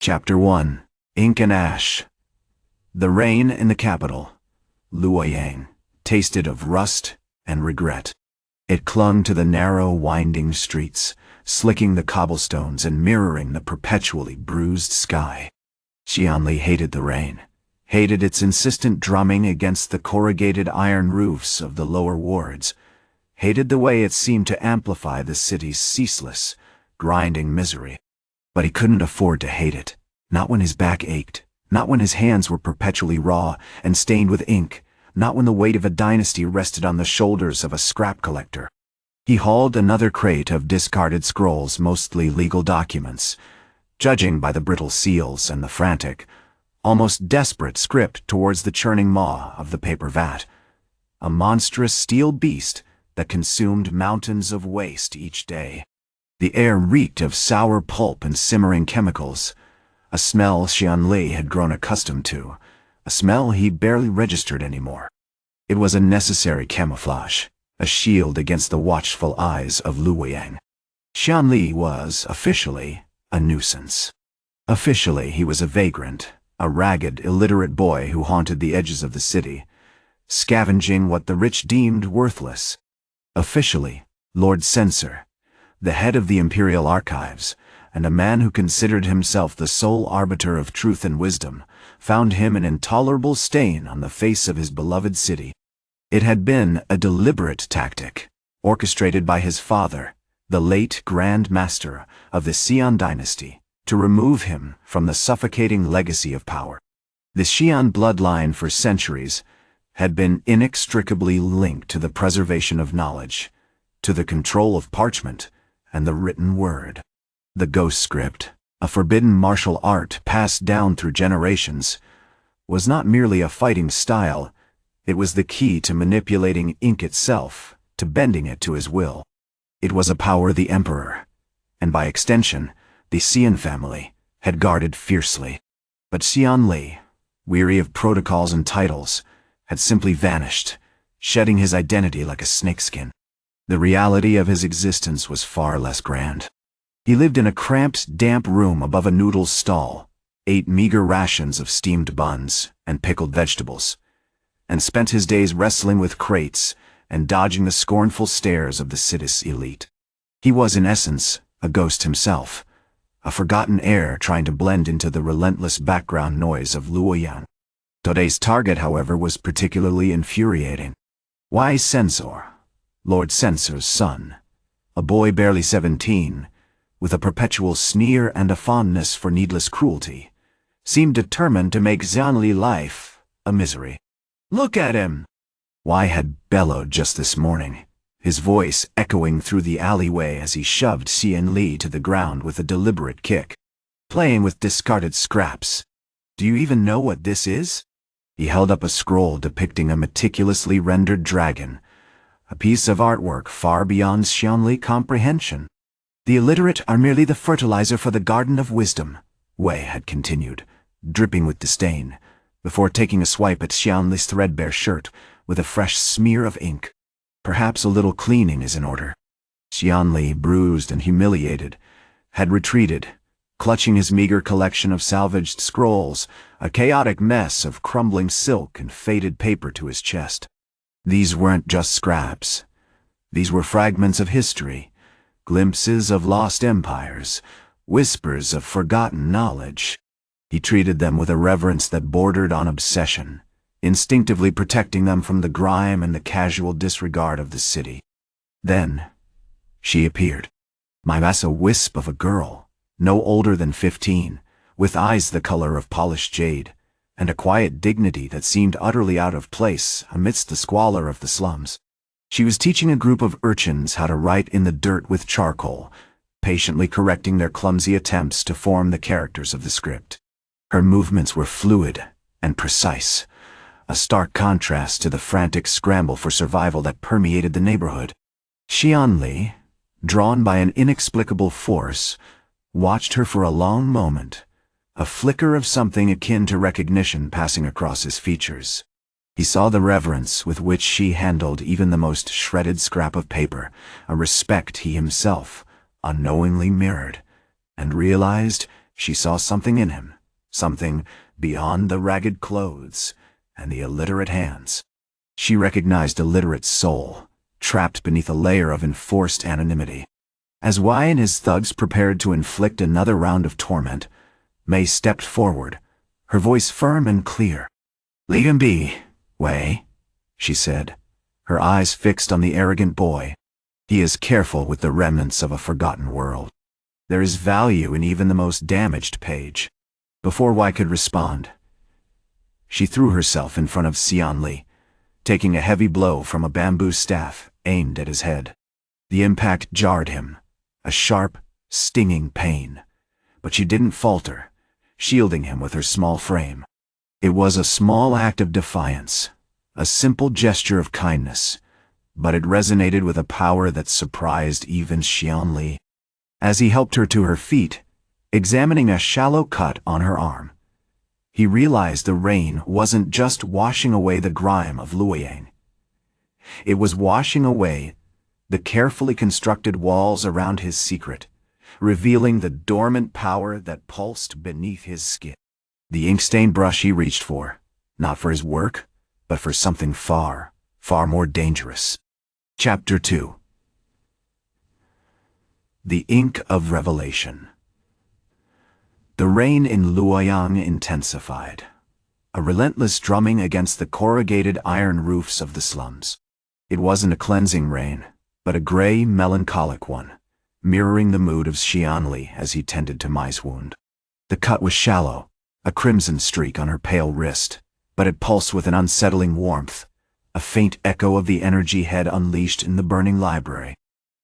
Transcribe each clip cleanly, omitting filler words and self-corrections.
Chapter 1. Ink and Ash. The rain in the capital, Luoyang, tasted of rust and regret. It clung to the narrow, winding streets, slicking the cobblestones and mirroring the perpetually bruised sky. Xian-Li hated the rain, hated its insistent drumming against the corrugated iron roofs of the lower wards, hated the way it seemed to amplify the city's ceaseless, grinding misery. But he couldn't afford to hate it, not when his back ached, not when his hands were perpetually raw and stained with ink, not when the weight of a dynasty rested on the shoulders of a scrap collector. He hauled another crate of discarded scrolls, mostly legal documents, judging by the brittle seals and the frantic, almost desperate script towards the churning maw of the paper vat, a monstrous steel beast that consumed mountains of waste each day. The air reeked of sour pulp and simmering chemicals, a smell Xian-Li had grown accustomed to, a smell he barely registered anymore. It was a necessary camouflage, a shield against the watchful eyes of Luoyang. Xian-Li was, officially, a nuisance. Officially, he was a vagrant, a ragged, illiterate boy who haunted the edges of the city, scavenging what the rich deemed worthless. Officially, Lord Censor, the head of the imperial archives, and a man who considered himself the sole arbiter of truth and wisdom, found him an intolerable stain on the face of his beloved city. It had been a deliberate tactic, orchestrated by his father, the late Grand Master of the Xian dynasty, to remove him from the suffocating legacy of power. The Xian bloodline for centuries had been inextricably linked to the preservation of knowledge, to the control of parchment and the written word. The ghost script, a forbidden martial art passed down through generations, was not merely a fighting style, it was the key to manipulating ink itself, to bending it to his will. It was a power the emperor, and by extension, the Xian family, had guarded fiercely. But Xian-Li, weary of protocols and titles, had simply vanished, shedding his identity like a snakeskin. The reality of his existence was far less grand. He lived in a cramped, damp room above a noodle stall, ate meager rations of steamed buns and pickled vegetables, and spent his days wrestling with crates and dodging the scornful stares of the city's elite. He was, in essence, a ghost himself, a forgotten heir trying to blend into the relentless background noise of Luoyang. Today's target, however, was particularly infuriating. Why Censor, Lord Censor's son, a boy barely 17, with a perpetual sneer and a fondness for needless cruelty, seemed determined to make Xian-Li life a misery. "Look at him!" Why had bellowed just this morning, his voice echoing through the alleyway as he shoved Xian-Li to the ground with a deliberate kick. "Playing with discarded scraps. Do you even know what this is?" He held up a scroll depicting a meticulously rendered dragon, a piece of artwork far beyond Xian-Li comprehension. "The illiterate are merely the fertilizer for the garden of wisdom," Wei had continued, dripping with disdain, before taking a swipe at Xian-Li's threadbare shirt with a fresh smear of ink. "Perhaps a little cleaning is in order." Xian-Li, bruised and humiliated, had retreated, clutching his meager collection of salvaged scrolls, a chaotic mess of crumbling silk and faded paper, to his chest. These weren't just scraps. These were fragments of history, glimpses of lost empires, whispers of forgotten knowledge. He treated them with a reverence that bordered on obsession, instinctively protecting them from the grime and the casual disregard of the city. Then, she appeared. A wisp of a girl, no older than 15, with eyes the color of polished jade, and a quiet dignity that seemed utterly out of place amidst the squalor of the slums. She was teaching a group of urchins how to write in the dirt with charcoal, patiently correcting their clumsy attempts to form the characters of the script. Her movements were fluid and precise, a stark contrast to the frantic scramble for survival that permeated the neighborhood. Xian-Li, drawn by an inexplicable force, watched her for a long moment, a flicker of something akin to recognition passing across his features. He saw the reverence with which she handled even the most shredded scrap of paper, a respect he himself unknowingly mirrored, and realized she saw something in him, something beyond the ragged clothes and the illiterate hands. She recognized illiterate's soul, trapped beneath a layer of enforced anonymity. As Wei and his thugs prepared to inflict another round of torment, Mei stepped forward, her voice firm and clear. "Leave him be, Wei," she said, her eyes fixed on the arrogant boy. "He is careful with the remnants of a forgotten world. There is value in even the most damaged page." Before Wei could respond, she threw herself in front of Xian-Li, taking a heavy blow from a bamboo staff aimed at his head. The impact jarred him, a sharp, stinging pain, but she didn't falter, shielding him with her small frame. It was a small act of defiance, a simple gesture of kindness, but it resonated with a power that surprised even Xian-Li. As he helped her to her feet, examining a shallow cut on her arm, he realized the rain wasn't just washing away the grime of Luoyang. It was washing away the carefully constructed walls around his secret, revealing the dormant power that pulsed beneath his skin. The ink-stained brush he reached for, not for his work, but for something far, far more dangerous. Chapter 2. The Ink of Revelation. The rain in Luoyang intensified, a relentless drumming against the corrugated iron roofs of the slums. It wasn't a cleansing rain, but a gray, melancholic one, mirroring the mood of Xian-Li as he tended to Mai's wound. The cut was shallow, a crimson streak on her pale wrist, but it pulsed with an unsettling warmth, a faint echo of the energy had unleashed in the burning library.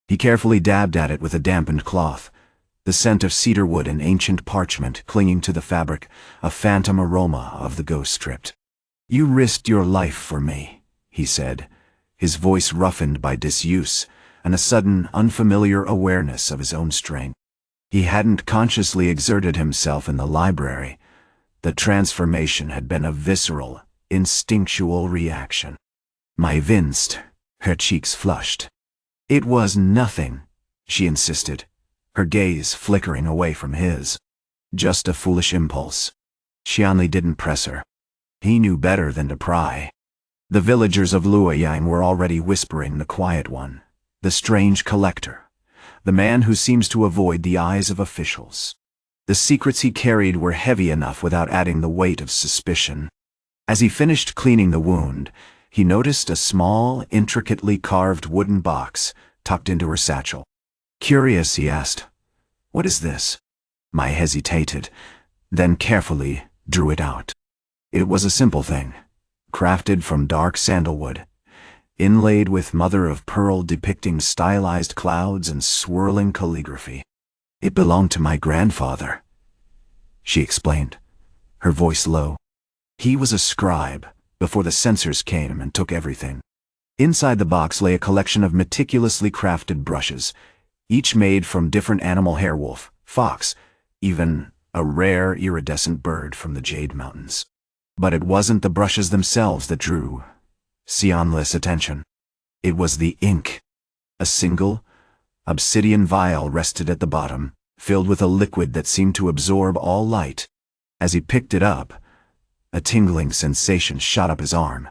He carefully dabbed at it with a dampened cloth, the scent of cedar wood and ancient parchment clinging to the fabric, a phantom aroma of the ghost script. "You risked your life for me," he said, his voice roughened by disuse and a sudden, unfamiliar awareness of his own strength. He hadn't consciously exerted himself in the library. The transformation had been a visceral, instinctual reaction. Mai winced, her cheeks flushed. "It was nothing," she insisted, her gaze flickering away from his. "Just a foolish impulse." Xian-Li didn't press her. He knew better than to pry. The villagers of Luoyang were already whispering the quiet one, the strange collector, the man who seems to avoid the eyes of officials. The secrets he carried were heavy enough without adding the weight of suspicion. As he finished cleaning the wound, he noticed a small, intricately carved wooden box tucked into her satchel. Curious, he asked, "What is this?" Mai hesitated, then carefully drew it out. It was a simple thing, crafted from dark sandalwood, inlaid with mother-of-pearl depicting stylized clouds and swirling calligraphy. "It belonged to my grandfather," she explained, her voice low. "He was a scribe before the censors came and took everything." Inside the box lay a collection of meticulously crafted brushes, each made from different animal hair: wolf, fox, even a rare iridescent bird from the Jade Mountains. But it wasn't the brushes themselves that drew Xian-Li's attention. It was the ink. A single, obsidian vial rested at the bottom, filled with a liquid that seemed to absorb all light. As he picked it up, a tingling sensation shot up his arm,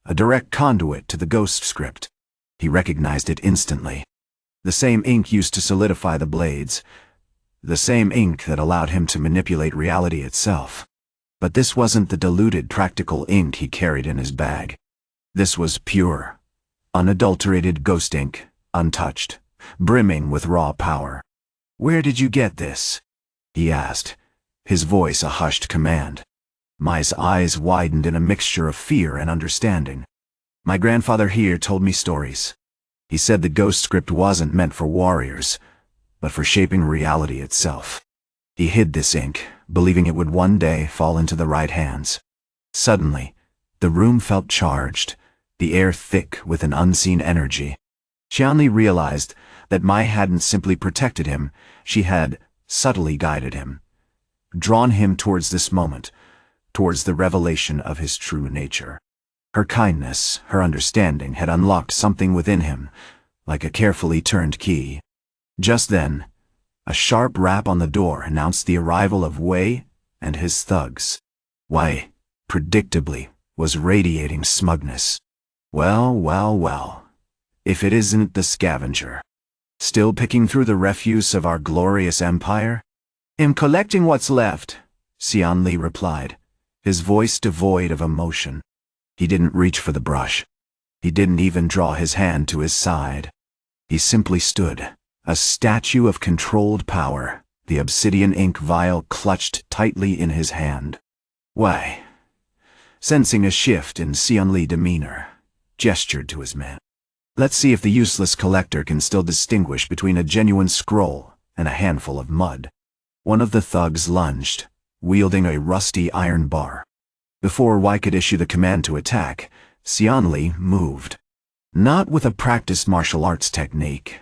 a direct conduit to the ghost script. He recognized it instantly. The same ink used to solidify the blades, the same ink that allowed him to manipulate reality itself. But this wasn't the diluted practical ink he carried in his bag. This was pure, unadulterated ghost ink, untouched, brimming with raw power. "Where did you get this?" he asked, his voice a hushed command. Mai's eyes widened in a mixture of fear and understanding. "My grandfather here told me stories. He said the ghost script wasn't meant for warriors, but for shaping reality itself. He hid this ink, believing it would one day fall into the right hands." Suddenly, the room felt charged, the air thick with an unseen energy. Xian-Li realized that Mai hadn't simply protected him, she had subtly guided him, drawn him towards this moment, towards the revelation of his true nature. Her kindness, her understanding had unlocked something within him, like a carefully turned key. Just then, A sharp rap on the door announced the arrival of Wei and his thugs. Wei, predictably, was radiating smugness. Well, well, well. If it isn't the scavenger. Still picking through the refuse of our glorious empire? "I'm collecting what's left," Xian-Li replied, his voice devoid of emotion. He didn't reach for the brush. He didn't even draw his hand to his side. He simply stood, a statue of controlled power, the obsidian ink vial clutched tightly in his hand. Wei, sensing a shift in Xian-Li demeanor, gestured to his men. "Let's see if the useless collector can still distinguish between a genuine scroll and a handful of mud." One of the thugs lunged, wielding a rusty iron bar. Before Wei could issue the command to attack, Xian-Li moved. Not with a practiced martial arts technique,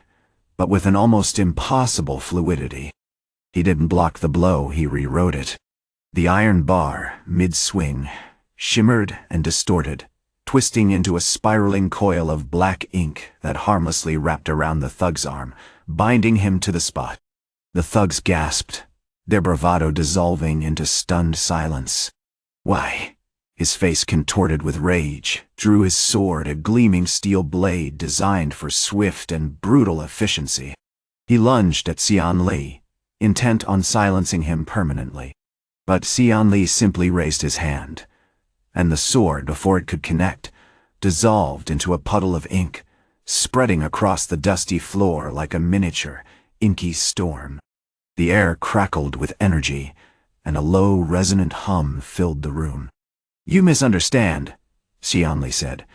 but with an almost impossible fluidity. He didn't block the blow, he rewrote it. The iron bar, mid-swing, shimmered and distorted, twisting into a spiraling coil of black ink that harmlessly wrapped around the thug's arm, binding him to the spot. The thugs gasped, their bravado dissolving into stunned silence. Wei, his face contorted with rage, drew his sword, a gleaming steel blade designed for swift and brutal efficiency. He lunged at Xian-Li, intent on silencing him permanently. But Xian-Li simply raised his hand, and the sword, before it could connect, dissolved into a puddle of ink, spreading across the dusty floor like a miniature, inky storm. The air crackled with energy, and a low, resonant hum filled the room. "You misunderstand," Xian-Li said,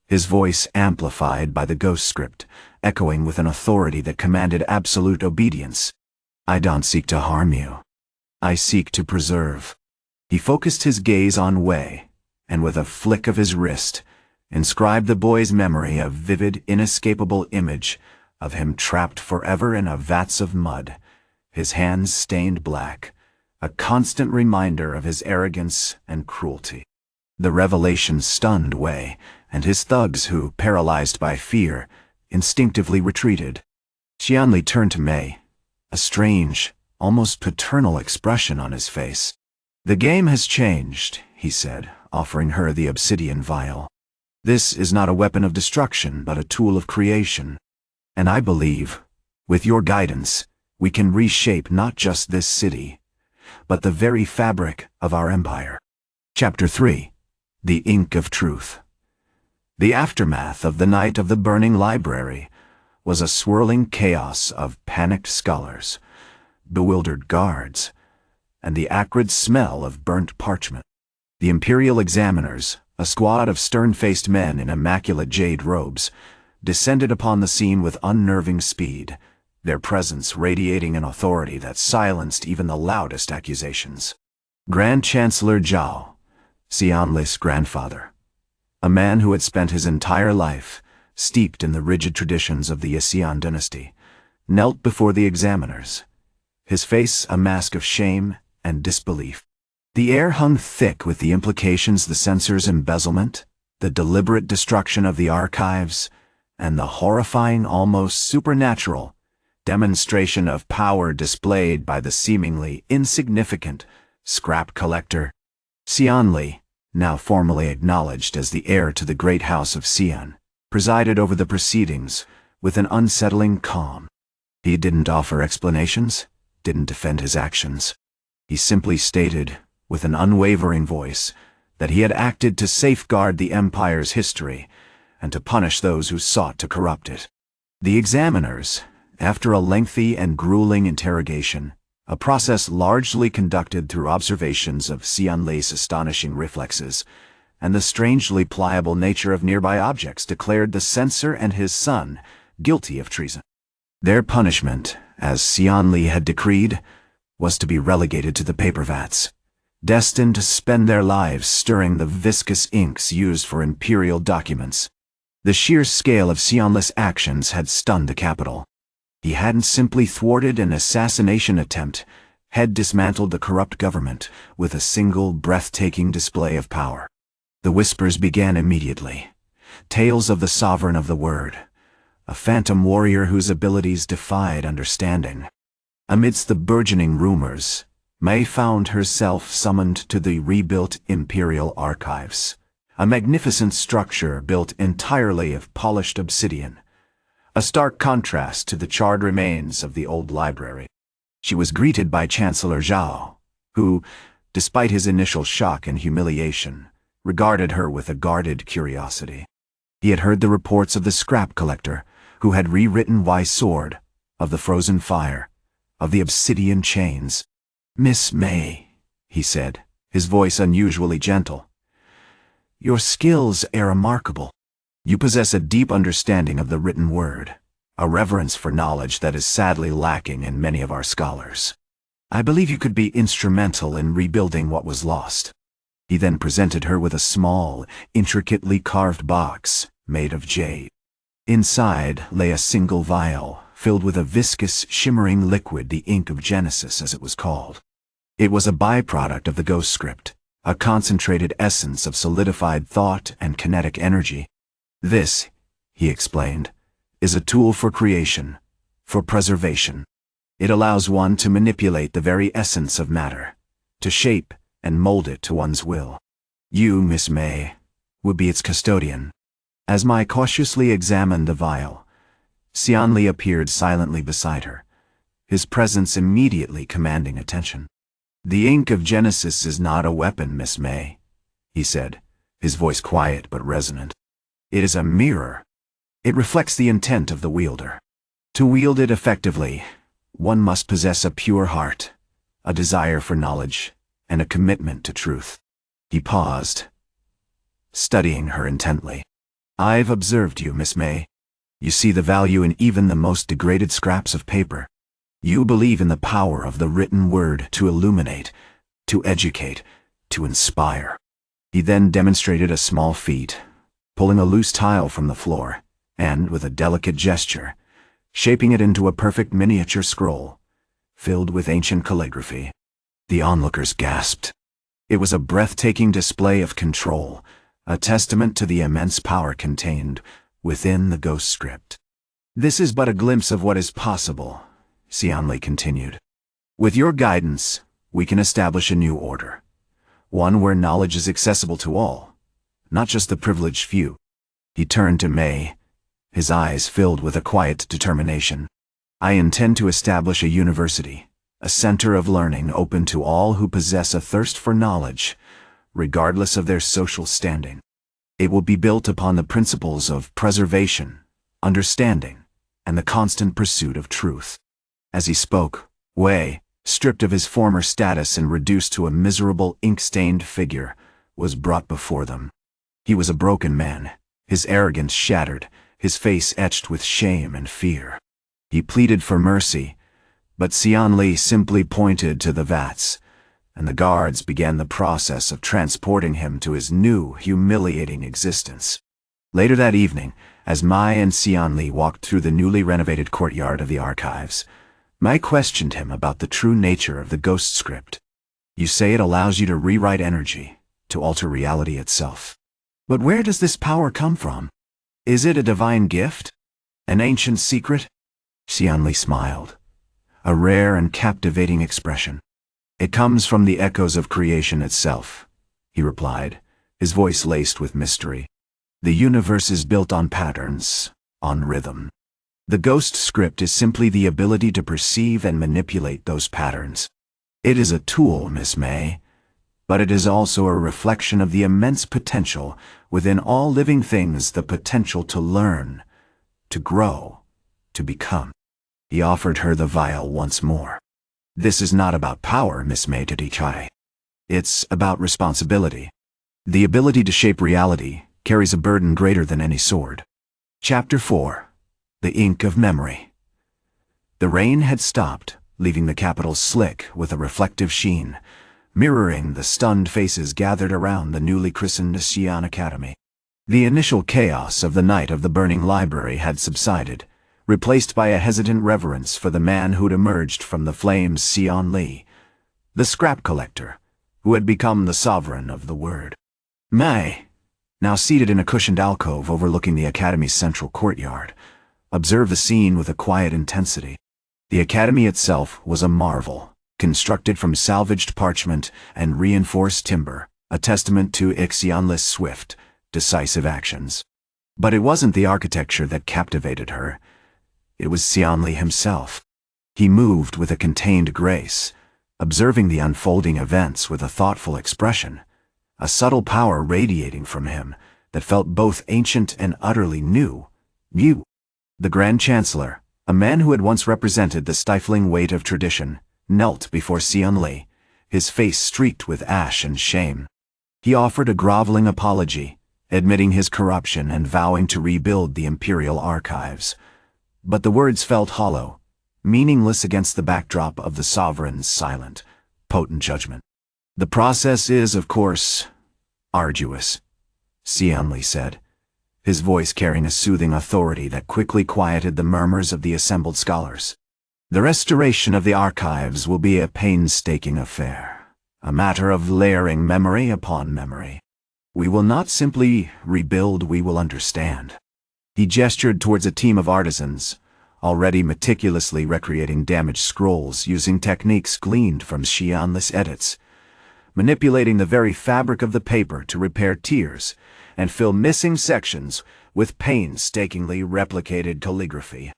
his voice amplified by the ghost script, echoing with an authority that commanded absolute obedience. "I don't seek to harm you. I seek to preserve." He focused his gaze on Wei, and with a flick of his wrist, inscribed the boy's memory a vivid, inescapable image of him trapped forever in a vats of mud, his hands stained black, a constant reminder of his arrogance and cruelty. The revelation stunned Wei and his thugs who, paralyzed by fear, instinctively retreated. Xian-Li turned to Mei, a strange, almost paternal expression on his face. "The game has changed," he said, offering her the obsidian vial. "This is not a weapon of destruction, but a tool of creation. And I believe, with your guidance, we can reshape not just this city, but the very fabric of our empire." Chapter 3. The Ink of Truth. The aftermath of the night of the burning library was a swirling chaos of panicked scholars, bewildered guards, and the acrid smell of burnt parchment. The imperial examiners, a squad of stern-faced men in immaculate jade robes, descended upon the scene with unnerving speed, their presence radiating an authority that silenced even the loudest accusations. Grand Chancellor Zhao, Xian-Li's grandfather, a man who had spent his entire life steeped in the rigid traditions of the Xian dynasty, knelt before the examiners, his face a mask of shame and disbelief. The air hung thick with the implications: the censor's embezzlement, the deliberate destruction of the archives, and the horrifying, almost supernatural, demonstration of power displayed by the seemingly insignificant scrap collector. Xian-Li, now formally acknowledged as the heir to the Great House of Xian, presided over the proceedings with an unsettling calm. He didn't offer explanations, didn't defend his actions. He simply stated, with an unwavering voice, that he had acted to safeguard the empire's history and to punish those who sought to corrupt it. The examiners, after a lengthy and grueling interrogation, a process largely conducted through observations of Xian-Li's astonishing reflexes and the strangely pliable nature of nearby objects, declared the censor and his son guilty of treason. Their punishment, as Xian-Li had decreed, was to be relegated to the paper vats, destined to spend their lives stirring the viscous inks used for imperial documents. The sheer scale of Xian-Li's actions had stunned the capital. He hadn't simply thwarted an assassination attempt, had dismantled the corrupt government with a single breathtaking display of power. The whispers began immediately. Tales of the sovereign of the word, a phantom warrior whose abilities defied understanding. Amidst the burgeoning rumors, Mei found herself summoned to the rebuilt imperial archives, a magnificent structure built entirely of polished obsidian, a stark contrast to the charred remains of the old library. She was greeted by Chancellor Zhao, who, despite his initial shock and humiliation, regarded her with a guarded curiosity. He had heard the reports of the scrap collector, who had rewritten eyesore, of the frozen fire, of the obsidian chains. "Miss Mei," he said, his voice unusually gentle, "your skills are remarkable. You possess a deep understanding of the written word, a reverence for knowledge that is sadly lacking in many of our scholars. I believe you could be instrumental in rebuilding what was lost." He then presented her with a small, intricately carved box made of jade. Inside lay a single vial, filled with a viscous, shimmering liquid, the ink of Genesis, as it was called. It was a byproduct of the ghost script, a concentrated essence of solidified thought and kinetic energy. "This," he explained, "is a tool for creation, for preservation. It allows one to manipulate the very essence of matter, to shape and mold it to one's will. You, Miss Mei, would be its custodian." As Mai cautiously examined the vial, Xian-Li appeared silently beside her, his presence immediately commanding attention. "The ink of Genesis is not a weapon, Miss Mei," he said, his voice quiet but resonant. "It is a mirror. It reflects the intent of the wielder. To wield it effectively, one must possess a pure heart, a desire for knowledge, and a commitment to truth." He paused, studying her intently. "I've observed you, Miss Mei. You see the value in even the most degraded scraps of paper. You believe in the power of the written word to illuminate, to educate, to inspire." He then demonstrated a small feat, pulling a loose tile from the floor, and, with a delicate gesture, shaping it into a perfect miniature scroll, filled with ancient calligraphy. The onlookers gasped. It was a breathtaking display of control, a testament to the immense power contained within the ghost script. "This is but a glimpse of what is possible," Xian-Li continued. "With your guidance, we can establish a new order, one where knowledge is accessible to all, not just the privileged few." He turned to Mei, his eyes filled with a quiet determination. "I intend to establish a university, a center of learning open to all who possess a thirst for knowledge, regardless of their social standing. It will be built upon the principles of preservation, understanding, and the constant pursuit of truth." As he spoke, Wei, stripped of his former status and reduced to a miserable, ink-stained figure, was brought before them. He was a broken man, his arrogance shattered, his face etched with shame and fear. He pleaded for mercy, but Xian-Li simply pointed to the vats, and the guards began the process of transporting him to his new, humiliating existence. Later that evening, as Mai and Xian-Li walked through the newly renovated courtyard of the archives, Mai questioned him about the true nature of the ghost script. "You say it allows you to rewrite energy, to alter reality itself. But where does this power come from? Is it a divine gift? An ancient secret?" Xian-Li smiled, a rare and captivating expression. "It comes from the echoes of creation itself," he replied, his voice laced with mystery. "The universe is built on patterns, on rhythm. The ghost script is simply the ability to perceive and manipulate those patterns. It is a tool, Miss Mei, but it is also a reflection of the immense potential within all living things, the potential to learn, to grow, to become." He offered her the vial once more. "This is not about power, Miss Mei Tadichai. It's about responsibility. The ability to shape reality carries a burden greater than any sword." Chapter 4. The Ink of Memory. The rain had stopped, leaving the capital slick with a reflective sheen, mirroring the stunned faces gathered around the newly christened Xian Academy. The initial chaos of the night of the burning library had subsided, replaced by a hesitant reverence for the man who'd emerged from the flames, Xian-Li, the scrap collector, who had become the sovereign of the word. Mai, now seated in a cushioned alcove overlooking the academy's central courtyard, observed the scene with a quiet intensity. The academy itself was a marvel, constructed from salvaged parchment and reinforced timber, a testament to Xian-Li's swift, decisive actions. But it wasn't the architecture that captivated her. It was Xian-Li himself. He moved with a contained grace, observing the unfolding events with a thoughtful expression, a subtle power radiating from him that felt both ancient and utterly new. The Grand Chancellor, a man who had once represented the stifling weight of tradition, knelt before Xian-Li, his face streaked with ash and shame. He offered a groveling apology, admitting his corruption and vowing to rebuild the imperial archives. But the words felt hollow, meaningless against the backdrop of the sovereign's silent, potent judgment. "The process is, of course, arduous," Xian-Li said, his voice carrying a soothing authority that quickly quieted the murmurs of the assembled scholars. "The restoration of the archives will be a painstaking affair, a matter of layering memory upon memory. We will not simply rebuild, we will understand." He gestured towards a team of artisans, already meticulously recreating damaged scrolls using techniques gleaned from Xian-Li's edits, manipulating the very fabric of the paper to repair tears and fill missing sections with painstakingly replicated calligraphy.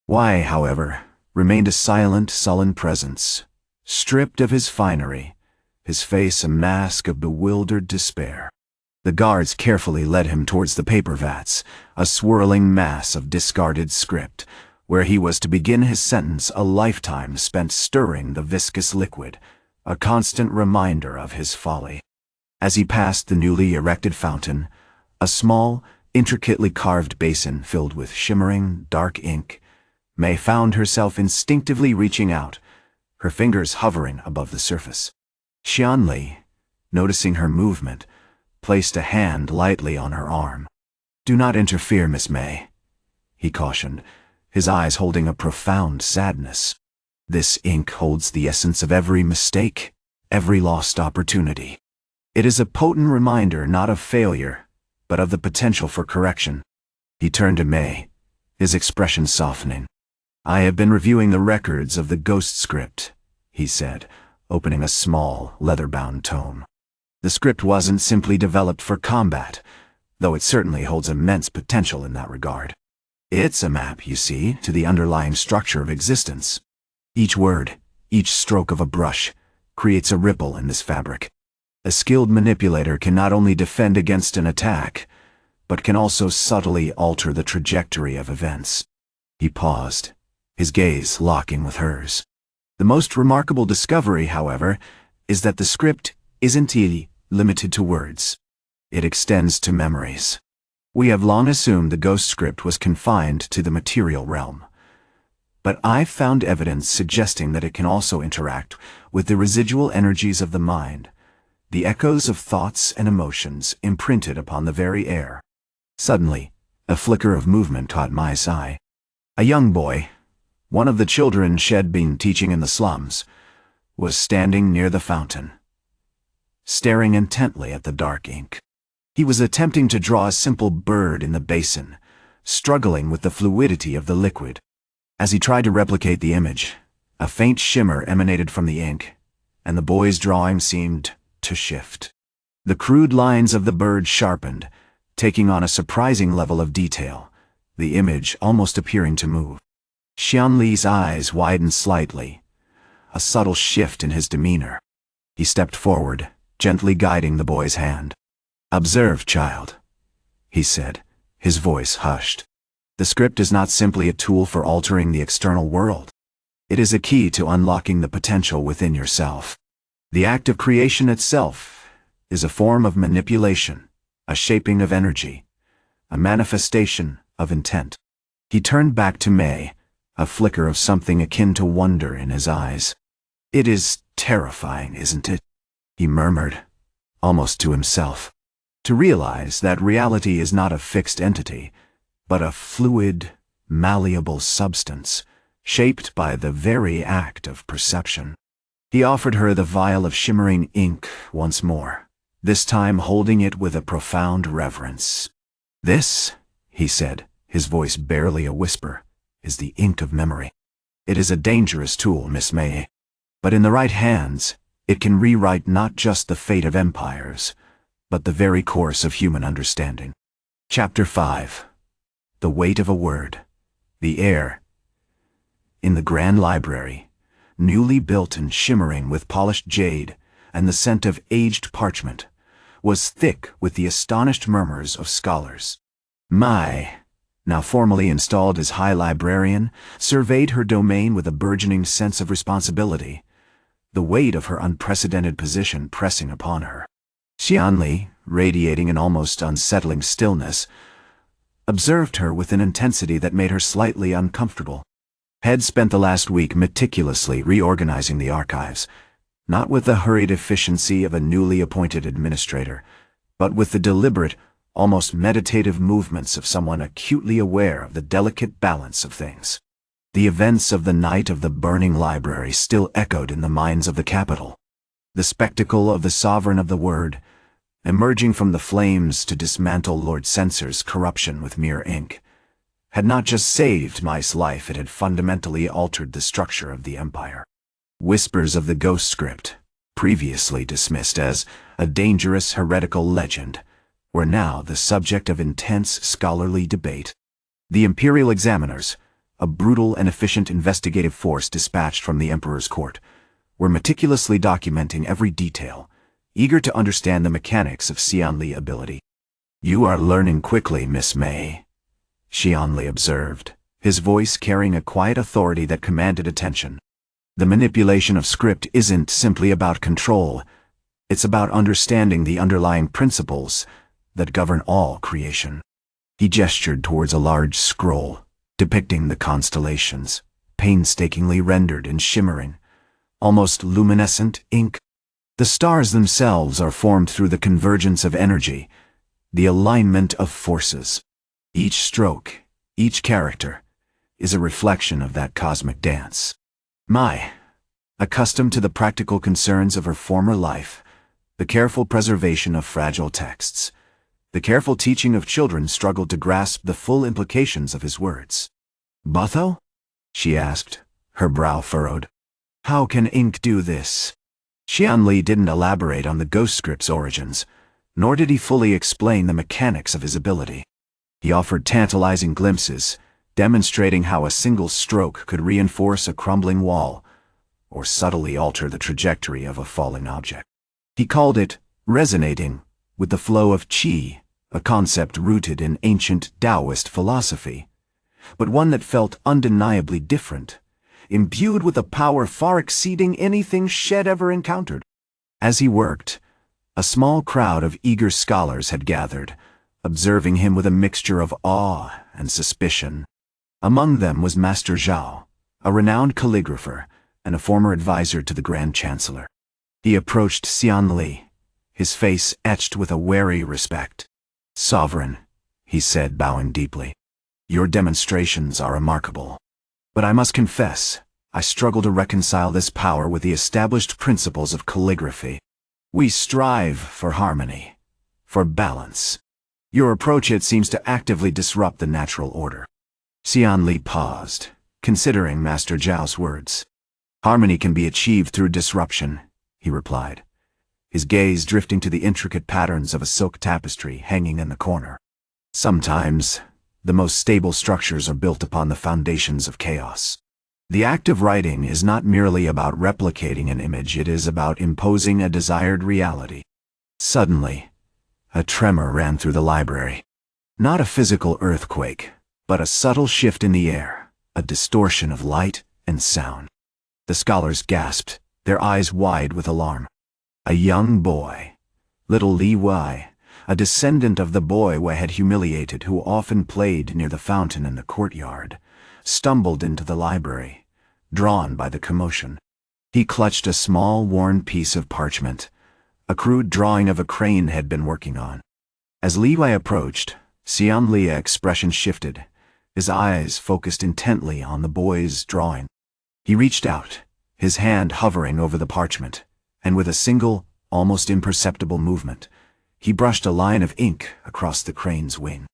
Why, however, remained a silent, sullen presence, stripped of his finery, his face a mask of bewildered despair. The guards carefully led him towards the paper vats, a swirling mass of discarded script, where he was to begin his sentence, a lifetime spent stirring the viscous liquid, a constant reminder of his folly. As he passed the newly erected fountain, a small, intricately carved basin filled with shimmering, dark ink, May found herself instinctively reaching out, her fingers hovering above the surface. Xian-Li, noticing her movement, placed a hand lightly on her arm. "Do not interfere, Miss May," he cautioned, his eyes holding a profound sadness. "This ink holds the essence of every mistake, every lost opportunity. It is a potent reminder not of failure, but of the potential for correction." He turned to May, his expression softening. "I have been reviewing the records of the ghost script," he said, opening a small, leather-bound tome. "The script wasn't simply developed for combat, though it certainly holds immense potential in that regard. It's a map, you see, to the underlying structure of existence. Each word, each stroke of a brush, creates a ripple in this fabric. A skilled manipulator can not only defend against an attack, but can also subtly alter the trajectory of events." He paused, his gaze locking with hers. "The most remarkable discovery, however, is that the script isn't limited to words. It extends to memories. We have long assumed the ghost script was confined to the material realm, but I've found evidence suggesting that it can also interact with the residual energies of the mind, the echoes of thoughts and emotions imprinted upon the very air." Suddenly, a flicker of movement caught Mai's eye. A young boy, one of the children she'd been teaching in the slums, was standing near the fountain, staring intently at the dark ink. He was attempting to draw a simple bird in the basin, struggling with the fluidity of the liquid. As he tried to replicate the image, a faint shimmer emanated from the ink, and the boy's drawing seemed to shift. The crude lines of the bird sharpened, taking on a surprising level of detail, the image almost appearing to move. Xian-Li's eyes widened slightly, a subtle shift in his demeanor. He stepped forward, gently guiding the boy's hand. "Observe, child," he said, his voice hushed. "The script is not simply a tool for altering the external world. It is a key to unlocking the potential within yourself. The act of creation itself is a form of manipulation, a shaping of energy, a manifestation of intent." He turned back to May, a flicker of something akin to wonder in his eyes. "It is terrifying, isn't it?" he murmured, almost to himself. "To realize that reality is not a fixed entity, but a fluid, malleable substance, shaped by the very act of perception." He offered her the vial of shimmering ink once more, this time holding it with a profound reverence. "This," he said, his voice barely a whisper, "is the ink of memory. It is a dangerous tool, Miss May. But in the right hands, it can rewrite not just the fate of empires, but the very course of human understanding. Chapter 5. The Weight of a Word. The Heir. In the grand library, newly built and shimmering with polished jade and the scent of aged parchment, was thick with the astonished murmurs of scholars. Mai, now formally installed as High Librarian, surveyed her domain with a burgeoning sense of responsibility, the weight of her unprecedented position pressing upon her. Xian-Li, radiating an almost unsettling stillness, observed her with an intensity that made her slightly uncomfortable. Had spent the last week meticulously reorganizing the archives, not with the hurried efficiency of a newly appointed administrator, but with the deliberate, almost meditative movements of someone acutely aware of the delicate balance of things. The events of the night of the burning library still echoed in the minds of the capital. The spectacle of the sovereign of the word, emerging from the flames to dismantle Lord Censor's corruption with mere ink, had not just saved Mai's life, it had fundamentally altered the structure of the empire. Whispers of the ghost script, previously dismissed as a dangerous heretical legend, were now the subject of intense scholarly debate. The imperial examiners, a brutal and efficient investigative force dispatched from the emperor's court, were meticulously documenting every detail, eager to understand the mechanics of Xian-Li ability. "You are learning quickly, Miss May," Xian-Li observed, his voice carrying a quiet authority that commanded attention. "The manipulation of script isn't simply about control, it's about understanding the underlying principles that govern all creation." He gestured towards a large scroll, depicting the constellations, painstakingly rendered in shimmering, almost luminescent ink. The stars themselves are formed through the convergence of energy, the alignment of forces. Each stroke, each character, is a reflection of that cosmic dance. Mai, accustomed to the practical concerns of her former life, the careful preservation of fragile texts, the careful teaching of children, struggled to grasp the full implications of his words. "Botho?" she asked, her brow furrowed. "How can ink do this?" Xian-Li didn't elaborate on the ghost script's origins, nor did he fully explain the mechanics of his ability. He offered tantalizing glimpses, demonstrating how a single stroke could reinforce a crumbling wall, or subtly alter the trajectory of a falling object. He called it resonating with the flow of qi, a concept rooted in ancient Taoist philosophy, but one that felt undeniably different, imbued with a power far exceeding anything Shed ever encountered. As he worked, a small crowd of eager scholars had gathered, observing him with a mixture of awe and suspicion. Among them was Master Zhao, a renowned calligrapher and a former advisor to the Grand Chancellor. He approached Xian-Li, his face etched with a wary respect. "Sovereign," he said, bowing deeply, "your demonstrations are remarkable. But I must confess, I struggle to reconcile this power with the established principles of calligraphy. We strive for harmony, for balance. Your approach, it seems to actively disrupt the natural order." Xian-Li paused, considering Master Zhao's words. "Harmony can be achieved through disruption," he replied, his gaze drifting to the intricate patterns of a silk tapestry hanging in the corner. "Sometimes, the most stable structures are built upon the foundations of chaos. The act of writing is not merely about replicating an image, it is about imposing a desired reality." Suddenly, a tremor ran through the library. Not a physical earthquake, but a subtle shift in the air, a distortion of light and sound. The scholars gasped, their eyes wide with alarm. A young boy, little Li Wei, a descendant of the boy Wei had humiliated, who often played near the fountain in the courtyard, stumbled into the library, drawn by the commotion. He clutched a small, worn piece of parchment, a crude drawing of a crane had been working on. As Li Wei approached, Xian-Li's expression shifted, his eyes focused intently on the boy's drawing. He reached out, his hand hovering over the parchment, and with a single, almost imperceptible movement, he brushed a line of ink across the crane's wing.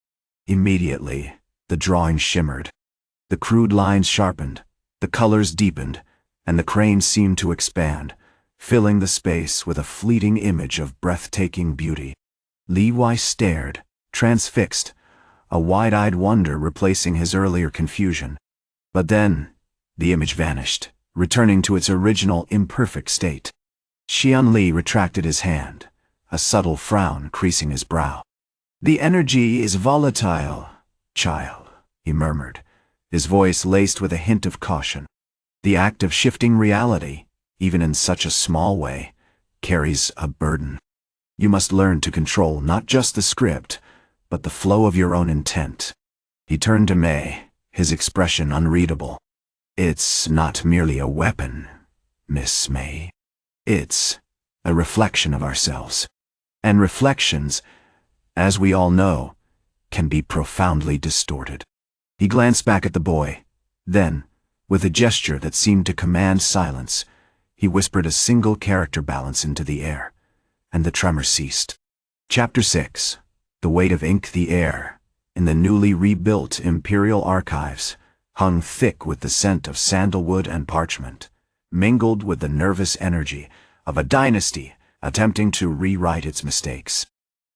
Immediately, the drawing shimmered. The crude lines sharpened, The colors deepened, and the crane seemed to expand, filling the space with a fleeting image of breathtaking beauty. Li Wei stared, transfixed, a wide-eyed wonder replacing his earlier confusion. But then, the image vanished, returning to its original imperfect state. Xian-Li retracted his hand, a subtle frown creasing his brow. "The energy is volatile, child," he murmured, his voice laced with a hint of caution. "The act of shifting reality, even in such a small way, carries a burden. You must learn to control not just the script, but the flow of your own intent." He turned to May, his expression unreadable. "It's not merely a weapon, Miss May. It's a reflection of ourselves. And reflections, as we all know, can be profoundly distorted." He glanced back at the boy. Then, with a gesture that seemed to command silence, he whispered a single character balance into the air, and the tremor ceased. Chapter 6. The weight of ink. The air, in the newly rebuilt imperial archives, hung thick with the scent of sandalwood and parchment, mingled with the nervous energy of a dynasty attempting to rewrite its mistakes.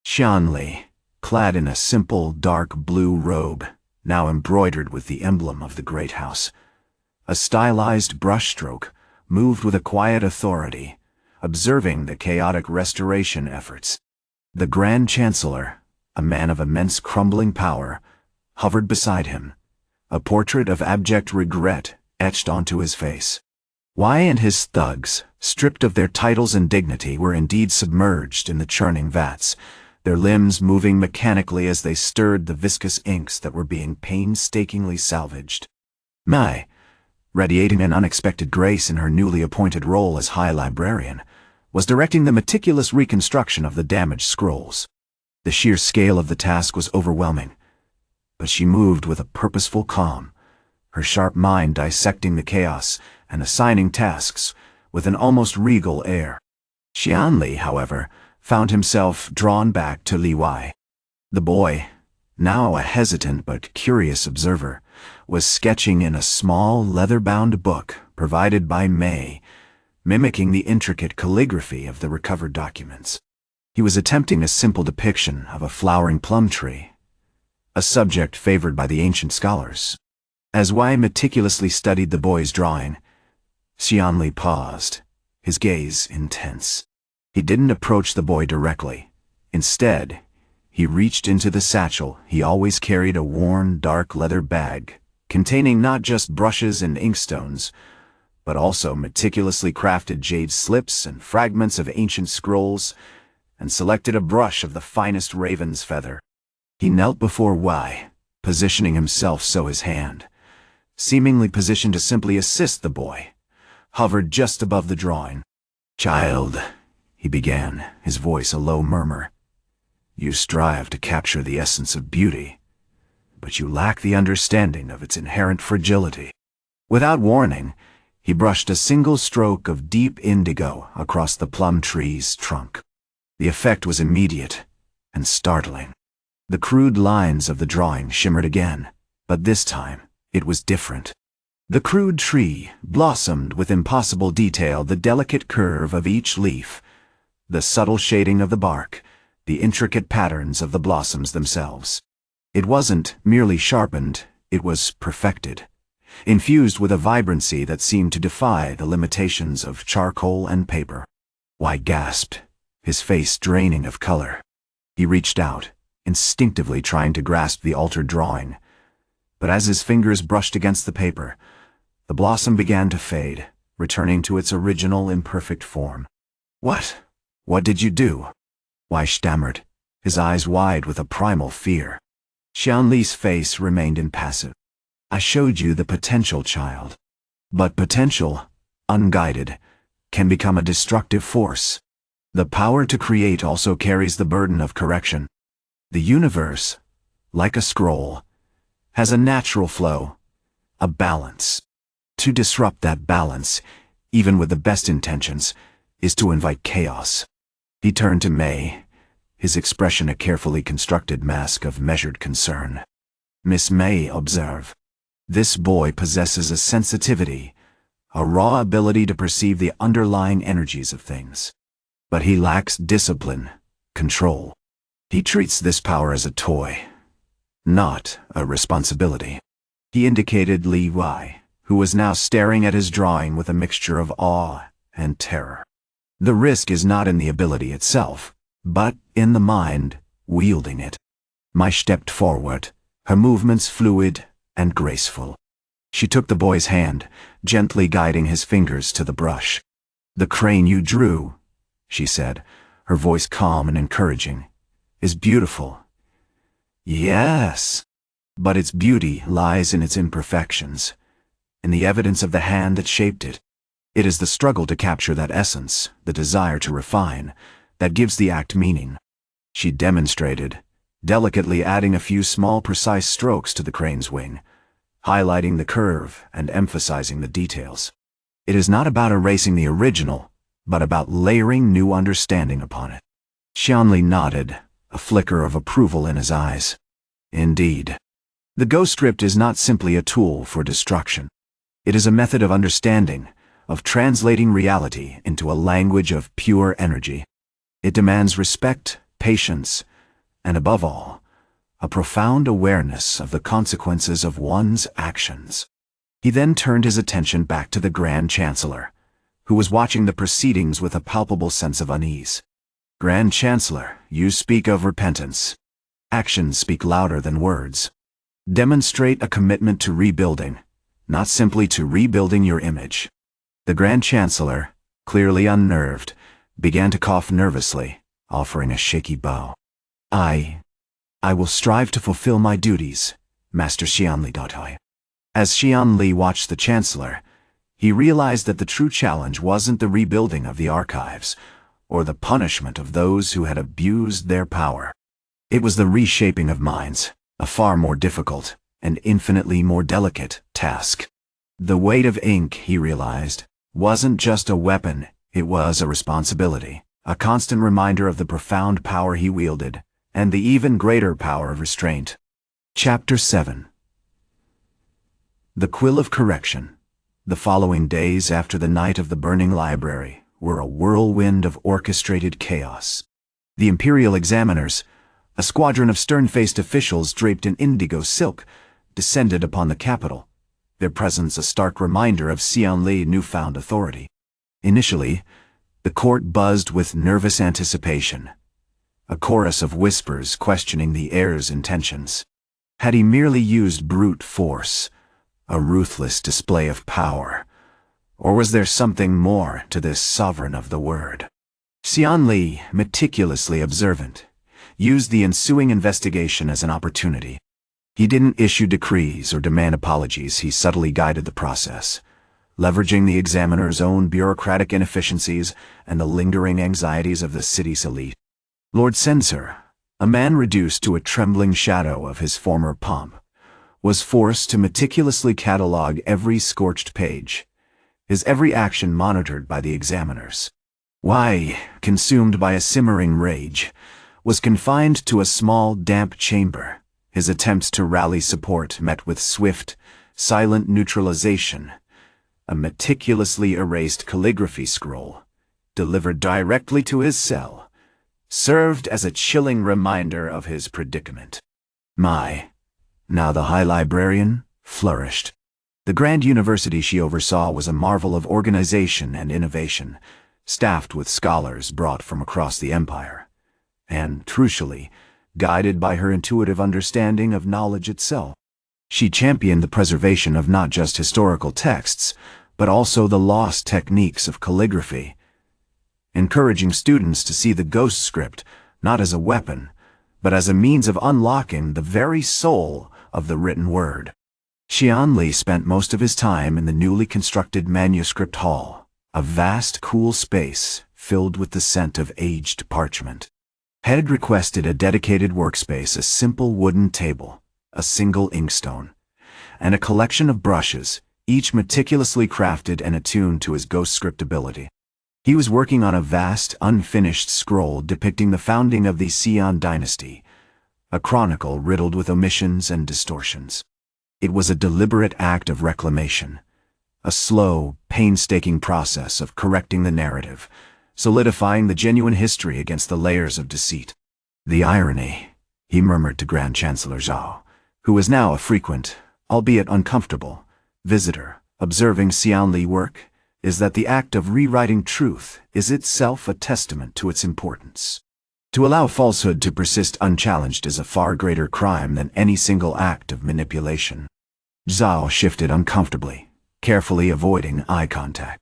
Xian-Li, clad in a simple dark blue robe, now embroidered with the emblem of the Great House, a stylized brushstroke, moved with a quiet authority, observing the chaotic restoration efforts. The Grand Chancellor, a man of immense crumbling power, hovered beside him, a portrait of abject regret etched onto his face. Wei and his thugs, stripped of their titles and dignity, were indeed submerged in the churning vats, their limbs moving mechanically as they stirred the viscous inks that were being painstakingly salvaged. Mai, radiating an unexpected grace in her newly appointed role as High Librarian, was directing the meticulous reconstruction of the damaged scrolls. The sheer scale of the task was overwhelming, but she moved with a purposeful calm, her sharp mind dissecting the chaos and assigning tasks with an almost regal air. Xian-Li, however, found himself drawn back to Li Wei. The boy, now a hesitant but curious observer, was sketching in a small leather-bound book provided by May, mimicking the intricate calligraphy of the recovered documents. He was attempting a simple depiction of a flowering plum tree, a subject favored by the ancient scholars. As Wei meticulously studied the boy's drawing, Xian-Li paused, his gaze intense. He didn't approach the boy directly. Instead, he reached into the satchel he always carried, a worn, dark leather bag containing not just brushes and inkstones, but also meticulously crafted jade slips and fragments of ancient scrolls, and selected a brush of the finest raven's feather. He knelt before Wei, positioning himself so his hand, seemingly positioned to simply assist the boy, hovered just above the drawing. "Child," he began, his voice a low murmur, "you strive to capture the essence of beauty, but you lack the understanding of its inherent fragility." Without warning, he brushed a single stroke of deep indigo across the plum tree's trunk. The effect was immediate and startling. The crude lines of the drawing shimmered again, but this time it was different. The crude tree blossomed with impossible detail, the delicate curve of each leaf, the subtle shading of the bark, the intricate patterns of the blossoms themselves. It wasn't merely sharpened, it was perfected, infused with a vibrancy that seemed to defy the limitations of charcoal and paper. Wei gasped, his face draining of color. He reached out, instinctively trying to grasp the altered drawing, but as his fingers brushed against the paper, the blossom began to fade, returning to its original imperfect form. What did you do?" Wei stammered, his eyes wide with a primal fear. Xian-Li's face remained impassive. "I showed you the potential, child. But potential, unguided, can become a destructive force. The power to create also carries the burden of correction. The universe, like a scroll, has a natural flow, a balance. To disrupt that balance, even with the best intentions, is to invite chaos." He turned to May, his expression a carefully constructed mask of measured concern. "Miss May, observe. This boy possesses a sensitivity, a raw ability to perceive the underlying energies of things. But he lacks discipline, control. He treats this power as a toy, not a responsibility. He indicated Li Wei, who was now staring at his drawing with a mixture of awe and terror. The risk is not in the ability itself, but in the mind wielding it. Mai stepped forward, her movements fluid and graceful. She took the boy's hand, gently guiding his fingers to the brush. "The crane you drew," she said, her voice calm and encouraging, "is beautiful." "Yes, but its beauty lies in its imperfections, in the evidence of the hand that shaped it. It is the struggle to capture that essence, the desire to refine, that gives the act meaning." She demonstrated, delicately adding a few small precise strokes to the crane's wing, highlighting the curve and emphasizing the details. It is not about erasing the original, but about layering new understanding upon it. Xian-Li nodded, a flicker of approval in his eyes. Indeed. The ghost script is not simply a tool for destruction. It is a method of understanding, of translating reality into a language of pure energy. It demands respect, patience, and above all, a profound awareness of the consequences of one's actions. He then turned his attention back to the Grand Chancellor, who was watching the proceedings with a palpable sense of unease. "Grand Chancellor, you speak of repentance. Actions speak louder than words. Demonstrate a commitment to rebuilding, not simply to rebuilding your image." The Grand Chancellor, clearly unnerved, began to cough nervously, offering a shaky bow. I will strive to fulfill my duties, Master Xian-Li. As Xian-Li watched the Chancellor, he realized that the true challenge wasn't the rebuilding of the archives, or the punishment of those who had abused their power. It was the reshaping of minds, a far more difficult and infinitely more delicate task. The weight of ink, he realized, wasn't just a weapon, it was a responsibility, a constant reminder of the profound power he wielded, and the even greater power of restraint. Chapter 7. The Quill of Correction. The following days after the night of the burning library were a whirlwind of orchestrated chaos. The imperial examiners, a squadron of stern-faced officials draped in indigo silk, descended upon the capital, their presence a stark reminder of Xian-Li's newfound authority. Initially, the court buzzed with nervous anticipation, a chorus of whispers questioning the heir's intentions. Had he merely used brute force, a ruthless display of power, or was there something more to this sovereign of the word? Xian-Li, meticulously observant, used the ensuing investigation as an opportunity. He didn't issue decrees or demand apologies, he subtly guided the process, leveraging the examiner's own bureaucratic inefficiencies and the lingering anxieties of the city's elite. Lord Censor, a man reduced to a trembling shadow of his former pomp, was forced to meticulously catalogue every scorched page, his every action monitored by the examiners. Wei, consumed by a simmering rage, was confined to a small, damp chamber, his attempts to rally support met with swift, silent neutralization. A meticulously erased calligraphy scroll, delivered directly to his cell, served as a chilling reminder of his predicament. Mai, now the High Librarian, flourished. The grand university she oversaw was a marvel of organization and innovation, staffed with scholars brought from across the empire, and, crucially, guided by her intuitive understanding of knowledge itself. She championed the preservation of not just historical texts, but also the lost techniques of calligraphy, encouraging students to see the ghost script not as a weapon, but as a means of unlocking the very soul of the written word. Xian-Li spent most of his time in the newly constructed manuscript hall, a vast, cool space filled with the scent of aged parchment. Had requested a dedicated workspace, a simple wooden table, a single inkstone, and a collection of brushes, each meticulously crafted and attuned to his ghost script ability. He was working on a vast, unfinished scroll depicting the founding of the Xian dynasty, a chronicle riddled with omissions and distortions. It was a deliberate act of reclamation, a slow, painstaking process of correcting the narrative, solidifying the genuine history against the layers of deceit. The irony, he murmured to Grand Chancellor Zhao, who was now a frequent, albeit uncomfortable, visitor observing Xian-Li work, is that the act of rewriting truth is itself a testament to its importance. To allow falsehood to persist unchallenged is a far greater crime than any single act of manipulation. Zhao shifted uncomfortably, carefully avoiding eye contact.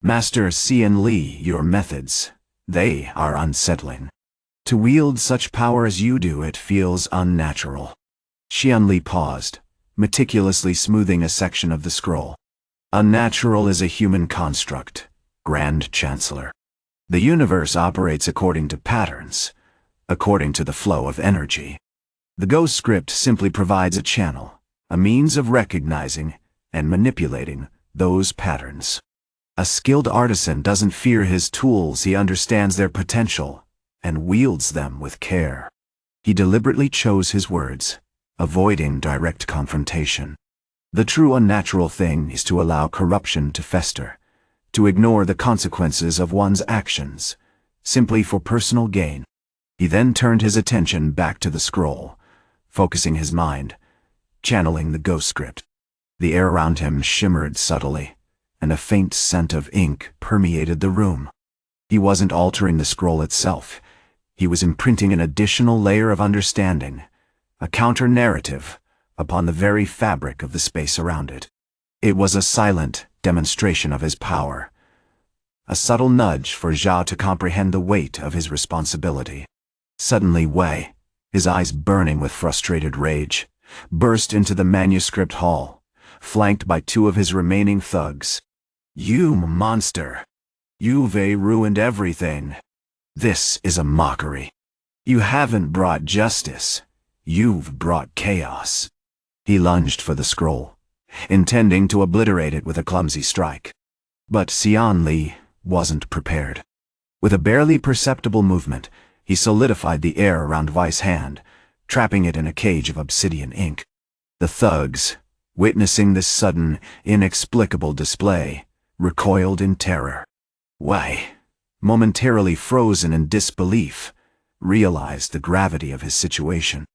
Master Xian-Li, your methods, they are unsettling. To wield such power as you do, it feels unnatural. Xian-Li paused, meticulously smoothing a section of the scroll. Unnatural is a human construct, Grand Chancellor. The universe operates according to patterns, according to the flow of energy. The Ghost script simply provides a channel, a means of recognizing and manipulating those patterns. A skilled artisan doesn't fear his tools, he understands their potential and wields them with care. He deliberately chose his words, avoiding direct confrontation. The true unnatural thing is to allow corruption to fester, to ignore the consequences of one's actions, simply for personal gain. He then turned his attention back to the scroll, focusing his mind, channeling the Ghost script. The air around him shimmered subtly, and a faint scent of ink permeated the room. He wasn't altering the scroll itself. He was imprinting an additional layer of understanding, a counter-narrative, upon the very fabric of the space around it. It was a silent demonstration of his power, a subtle nudge for Zhao to comprehend the weight of his responsibility. Suddenly Wei, his eyes burning with frustrated rage, burst into the manuscript hall, flanked by two of his remaining thugs. "You monster! You've ruined everything. This is a mockery. You haven't brought justice. You've brought chaos." He lunged for the scroll, intending to obliterate it with a clumsy strike. But Xian-Li wasn't prepared. With a barely perceptible movement, he solidified the air around Wei's hand, trapping it in a cage of obsidian ink. The thugs, witnessing this sudden, inexplicable display, recoiled in terror. Wei, momentarily frozen in disbelief, realized the gravity of his situation.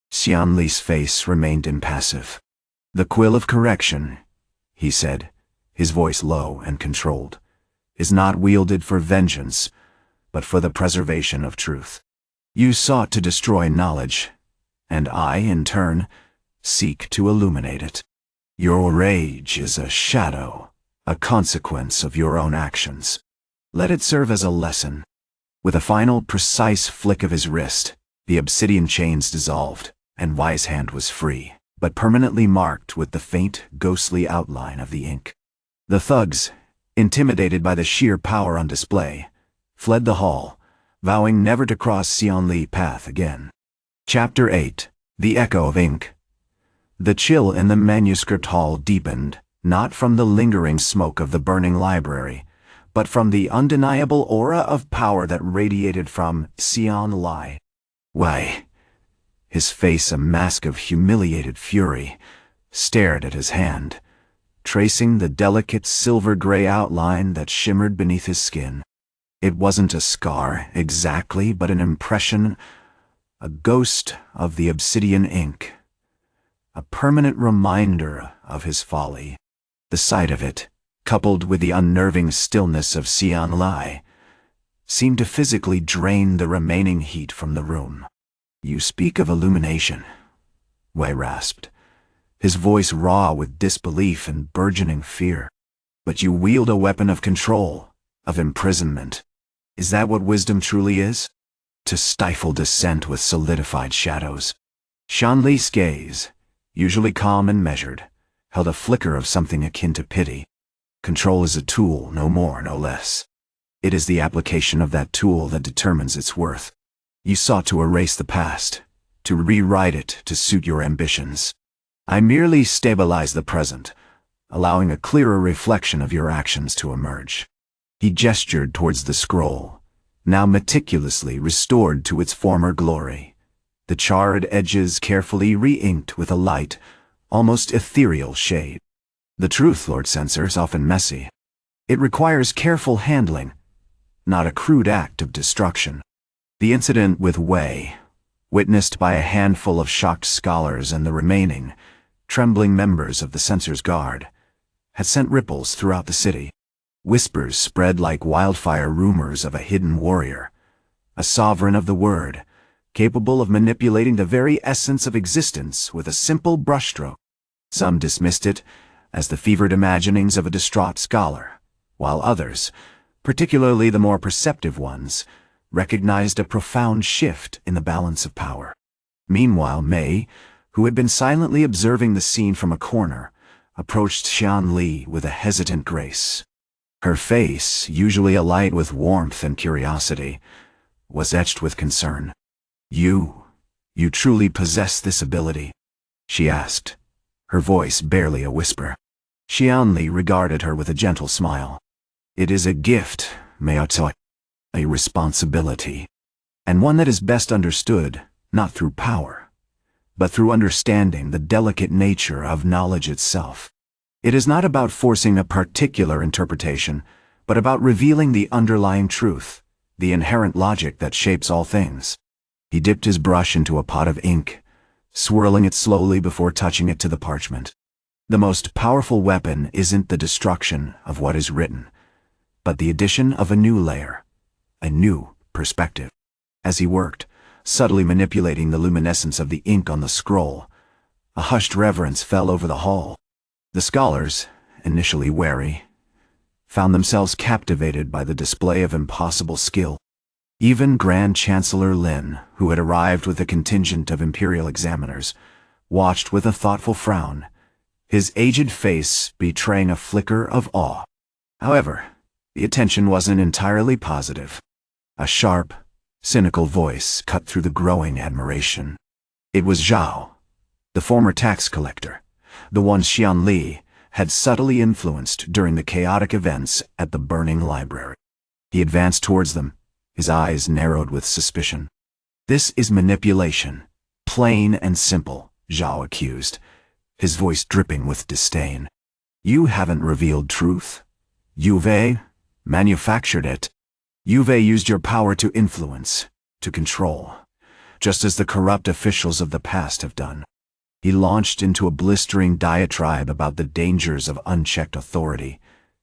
Xian-Li's face remained impassive. "The quill of correction," he said, his voice low and controlled, "is not wielded for vengeance, but for the preservation of truth. You sought to destroy knowledge, and I, in turn, seek to illuminate it. Your rage is a shadow, a consequence of your own actions. Let it serve as a lesson." With a final, precise flick of his wrist, the obsidian chains dissolved, and Wei's hand was free, but permanently marked with the faint, ghostly outline of the ink. The thugs, intimidated by the sheer power on display, fled the hall, vowing never to cross Xian-Li's path again. Chapter 8. The Echo of Ink. The chill in the manuscript hall deepened, not from the lingering smoke of the burning library, but from the undeniable aura of power that radiated from Xian-Li. Wei, his face a mask of humiliated fury, stared at his hand, tracing the delicate silver-gray outline that shimmered beneath his skin. It wasn't a scar exactly, but an impression, a ghost of the obsidian ink, a permanent reminder of his folly. The sight of it, coupled with the unnerving stillness of Xian-Li, seemed to physically drain the remaining heat from the room. "You speak of illumination," Wei rasped, his voice raw with disbelief and burgeoning fear. "But you wield a weapon of control, of imprisonment. Is that what wisdom truly is? To stifle dissent with solidified shadows?" Xian-Li's gaze, usually calm and measured, held a flicker of something akin to pity. Control is a tool, no more, no less. It is the application of that tool that determines its worth. You sought to erase the past, to rewrite it to suit your ambitions. I merely stabilize the present, allowing a clearer reflection of your actions to emerge. He gestured towards the scroll, now meticulously restored to its former glory, the charred edges carefully re-inked with a light, almost ethereal shade. The truth, Lord Censor, is often messy. It requires careful handling, not a crude act of destruction. The incident with Wei, witnessed by a handful of shocked scholars and the remaining, trembling members of the Censor's guard, had sent ripples throughout the city. Whispers spread like wildfire, rumors of a hidden warrior, a sovereign of the word, capable of manipulating the very essence of existence with a simple brushstroke. Some dismissed it as the fevered imaginings of a distraught scholar, while others, particularly the more perceptive ones, recognized a profound shift in the balance of power. Meanwhile, Mei, who had been silently observing the scene from a corner, approached Xian-Li with a hesitant grace. Her face, usually alight with warmth and curiosity, was etched with concern. You truly possess this ability?" she asked, her voice barely a whisper. Xian-Li regarded her with a gentle smile. "It is a gift, Meotoi, a responsibility, and one that is best understood not through power, but through understanding the delicate nature of knowledge itself. It is not about forcing a particular interpretation, but about revealing the underlying truth, the inherent logic that shapes all things." He dipped his brush into a pot of ink, swirling it slowly before touching it to the parchment. The most powerful weapon isn't the destruction of what is written, but the addition of a new layer, a new perspective. As he worked, subtly manipulating the luminescence of the ink on the scroll, a hushed reverence fell over the hall. The scholars, initially wary, found themselves captivated by the display of impossible skill. Even Grand Chancellor Lin, who had arrived with a contingent of imperial examiners, watched with a thoughtful frown, his aged face betraying a flicker of awe. However, the attention wasn't entirely positive. A sharp, cynical voice cut through the growing admiration. It was Zhao, the former tax collector, the one Xian-Li had subtly influenced during the chaotic events at the burning library. He advanced towards them, his eyes narrowed with suspicion. "This is manipulation, plain and simple," Zhao accused, his voice dripping with disdain. "You haven't revealed truth. You've manufactured it. You've used your power to influence, to control, just as the corrupt officials of the past have done." He launched into a blistering diatribe about the dangers of unchecked authority,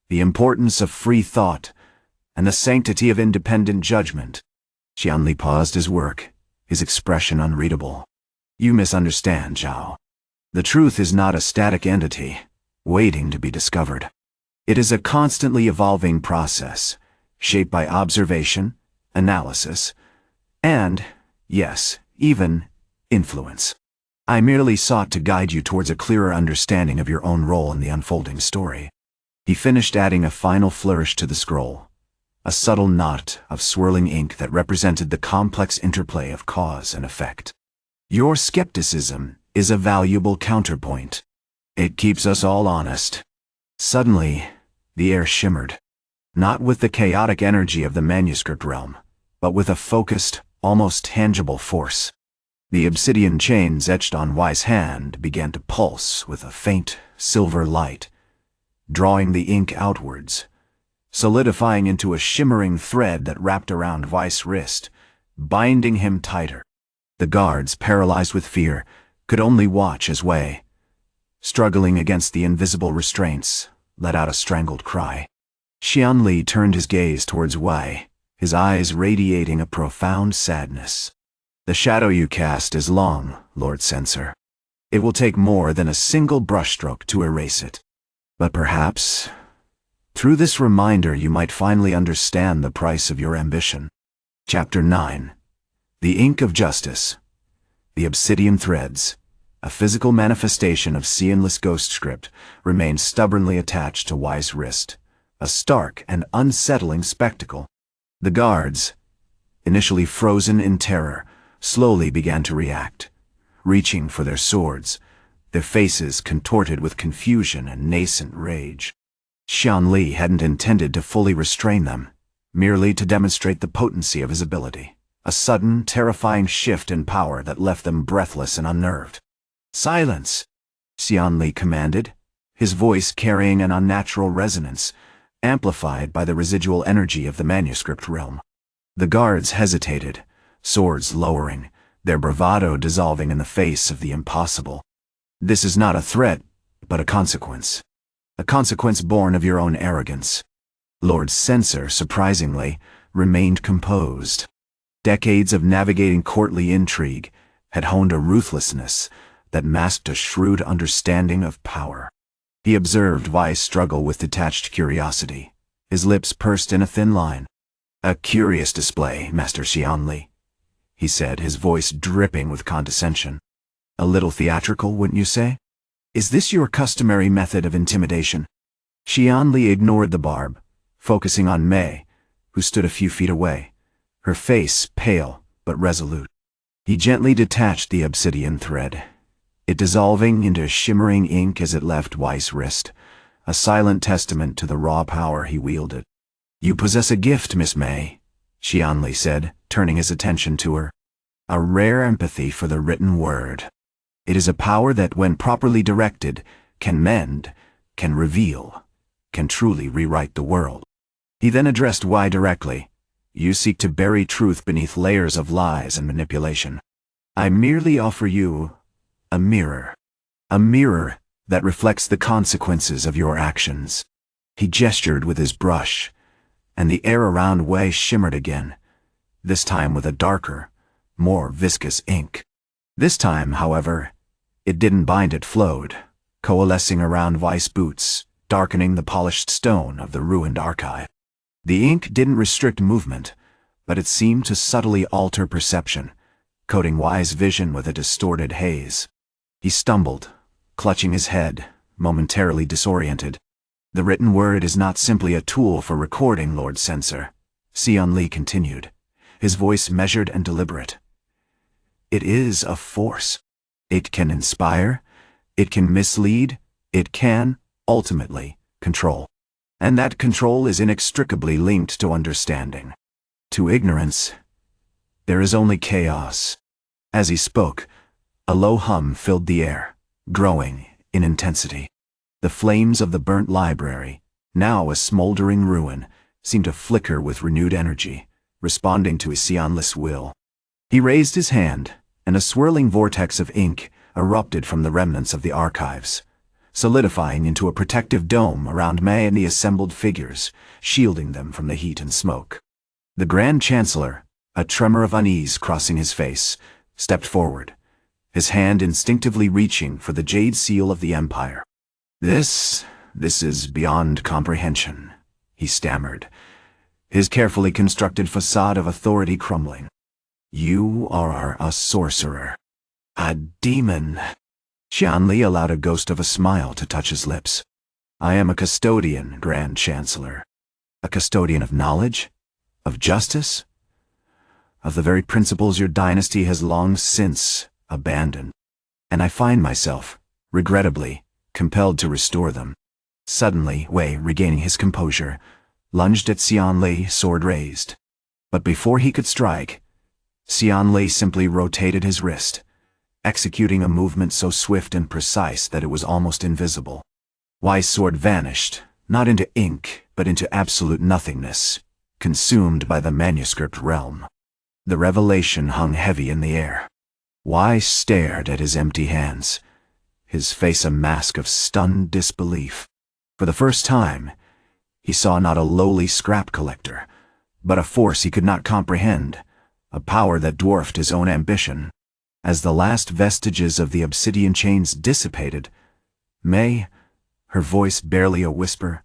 the importance of free thought, and the sanctity of independent judgment. Xian-Li paused his work, his expression unreadable. "You misunderstand, Zhao. The truth is not a static entity, waiting to be discovered. It is a constantly evolving process, shaped by observation, analysis, and, yes, even influence. I merely sought to guide you towards a clearer understanding of your own role in the unfolding story." He finished, adding a final flourish to the scroll, a subtle knot of swirling ink that represented the complex interplay of cause and effect. "Your skepticism is a valuable counterpoint. It keeps us all honest." Suddenly, the air shimmered, not with the chaotic energy of the manuscript realm, but with a focused, almost tangible force. The obsidian chains etched on Wei's hand began to pulse with a faint, silver light, drawing the ink outwards, solidifying into a shimmering thread that wrapped around Wei's wrist, binding him tighter. The guards, paralyzed with fear, could only watch as Wei, struggling against the invisible restraints, let out a strangled cry. Xian-Li turned his gaze towards Wei, his eyes radiating a profound sadness. "The shadow you cast is long, Lord Censor. It will take more than a single brushstroke to erase it. But perhaps, through this reminder, you might finally understand the price of your ambition." Chapter 9. The Ink of Justice. The obsidian threads, a physical manifestation of Xian-Li's ghost script, remained stubbornly attached to Wei's wrist, a stark and unsettling spectacle. The guards, initially frozen in terror, slowly began to react, reaching for their swords, their faces contorted with confusion and nascent rage. Xian-Li hadn't intended to fully restrain them, merely to demonstrate the potency of his ability, a sudden, terrifying shift in power that left them breathless and unnerved. "Silence!" Xian-Li commanded, his voice carrying an unnatural resonance, amplified by the residual energy of the manuscript realm. The guards hesitated, swords lowering, their bravado dissolving in the face of the impossible. This is not a threat, but a consequence. A consequence born of your own arrogance. Lord Censor, surprisingly, remained composed. Decades of navigating courtly intrigue had honed a ruthlessness that masked a shrewd understanding of power. He observed Weiss struggle with detached curiosity, his lips pursed in a thin line. "A curious display, Master Xian-Li," he said, his voice dripping with condescension. "A little theatrical, wouldn't you say? Is this your customary method of intimidation?" Xian-Li ignored the barb, focusing on Mei, who stood a few feet away, her face pale but resolute. He gently detached the obsidian thread, it dissolving into shimmering ink as it left Weiss' wrist, a silent testament to the raw power he wielded. "You possess a gift, Miss Mei," Xian-Li said, turning his attention to her. "A rare empathy for the written word. It is a power that, when properly directed, can mend, can reveal, can truly rewrite the world." He then addressed Wei directly. "You seek to bury truth beneath layers of lies and manipulation. I merely offer you a mirror that reflects the consequences of your actions." He gestured with his brush, and the air around Wei shimmered again, this time with a darker, more viscous ink. This time, however, it didn't bind, it flowed, coalescing around Weiss' boots, darkening the polished stone of the ruined archive. The ink didn't restrict movement, but it seemed to subtly alter perception, coating Weiss' vision with a distorted haze. He stumbled, clutching his head, momentarily disoriented. "The written word is not simply a tool for recording, Lord Censor," Xian-Li continued, his voice measured and deliberate. "It is a force. It can inspire, it can mislead, it can, ultimately, control. And that control is inextricably linked to understanding. To ignorance, there is only chaos." As he spoke, a low hum filled the air, growing in intensity. The flames of the burnt library, now a smoldering ruin, seemed to flicker with renewed energy, responding to his Xian-Li's will. He raised his hand, and a swirling vortex of ink erupted from the remnants of the archives, solidifying into a protective dome around Mei and the assembled figures, shielding them from the heat and smoke. The Grand Chancellor, a tremor of unease crossing his face, stepped forward, his hand instinctively reaching for the jade seal of the Empire. This is beyond comprehension," he stammered, his carefully constructed facade of authority crumbling. "You are a sorcerer, a demon." Xian-Li allowed a ghost of a smile to touch his lips. "I am a custodian, Grand Chancellor. A custodian of knowledge, of justice, of the very principles your dynasty has long since abandoned. And I find myself, regrettably, compelled to restore them." Suddenly, Wei, regaining his composure, lunged at Xian-Li, sword raised. But before he could strike, Xian-Li simply rotated his wrist, executing a movement so swift and precise that it was almost invisible. Wei's sword vanished, not into ink, but into absolute nothingness, consumed by the manuscript realm. The revelation hung heavy in the air. Wei stared at his empty hands, his face a mask of stunned disbelief. For the first time, he saw not a lowly scrap collector, but a force he could not comprehend, a power that dwarfed his own ambition. As the last vestiges of the obsidian chains dissipated, Mei, her voice barely a whisper,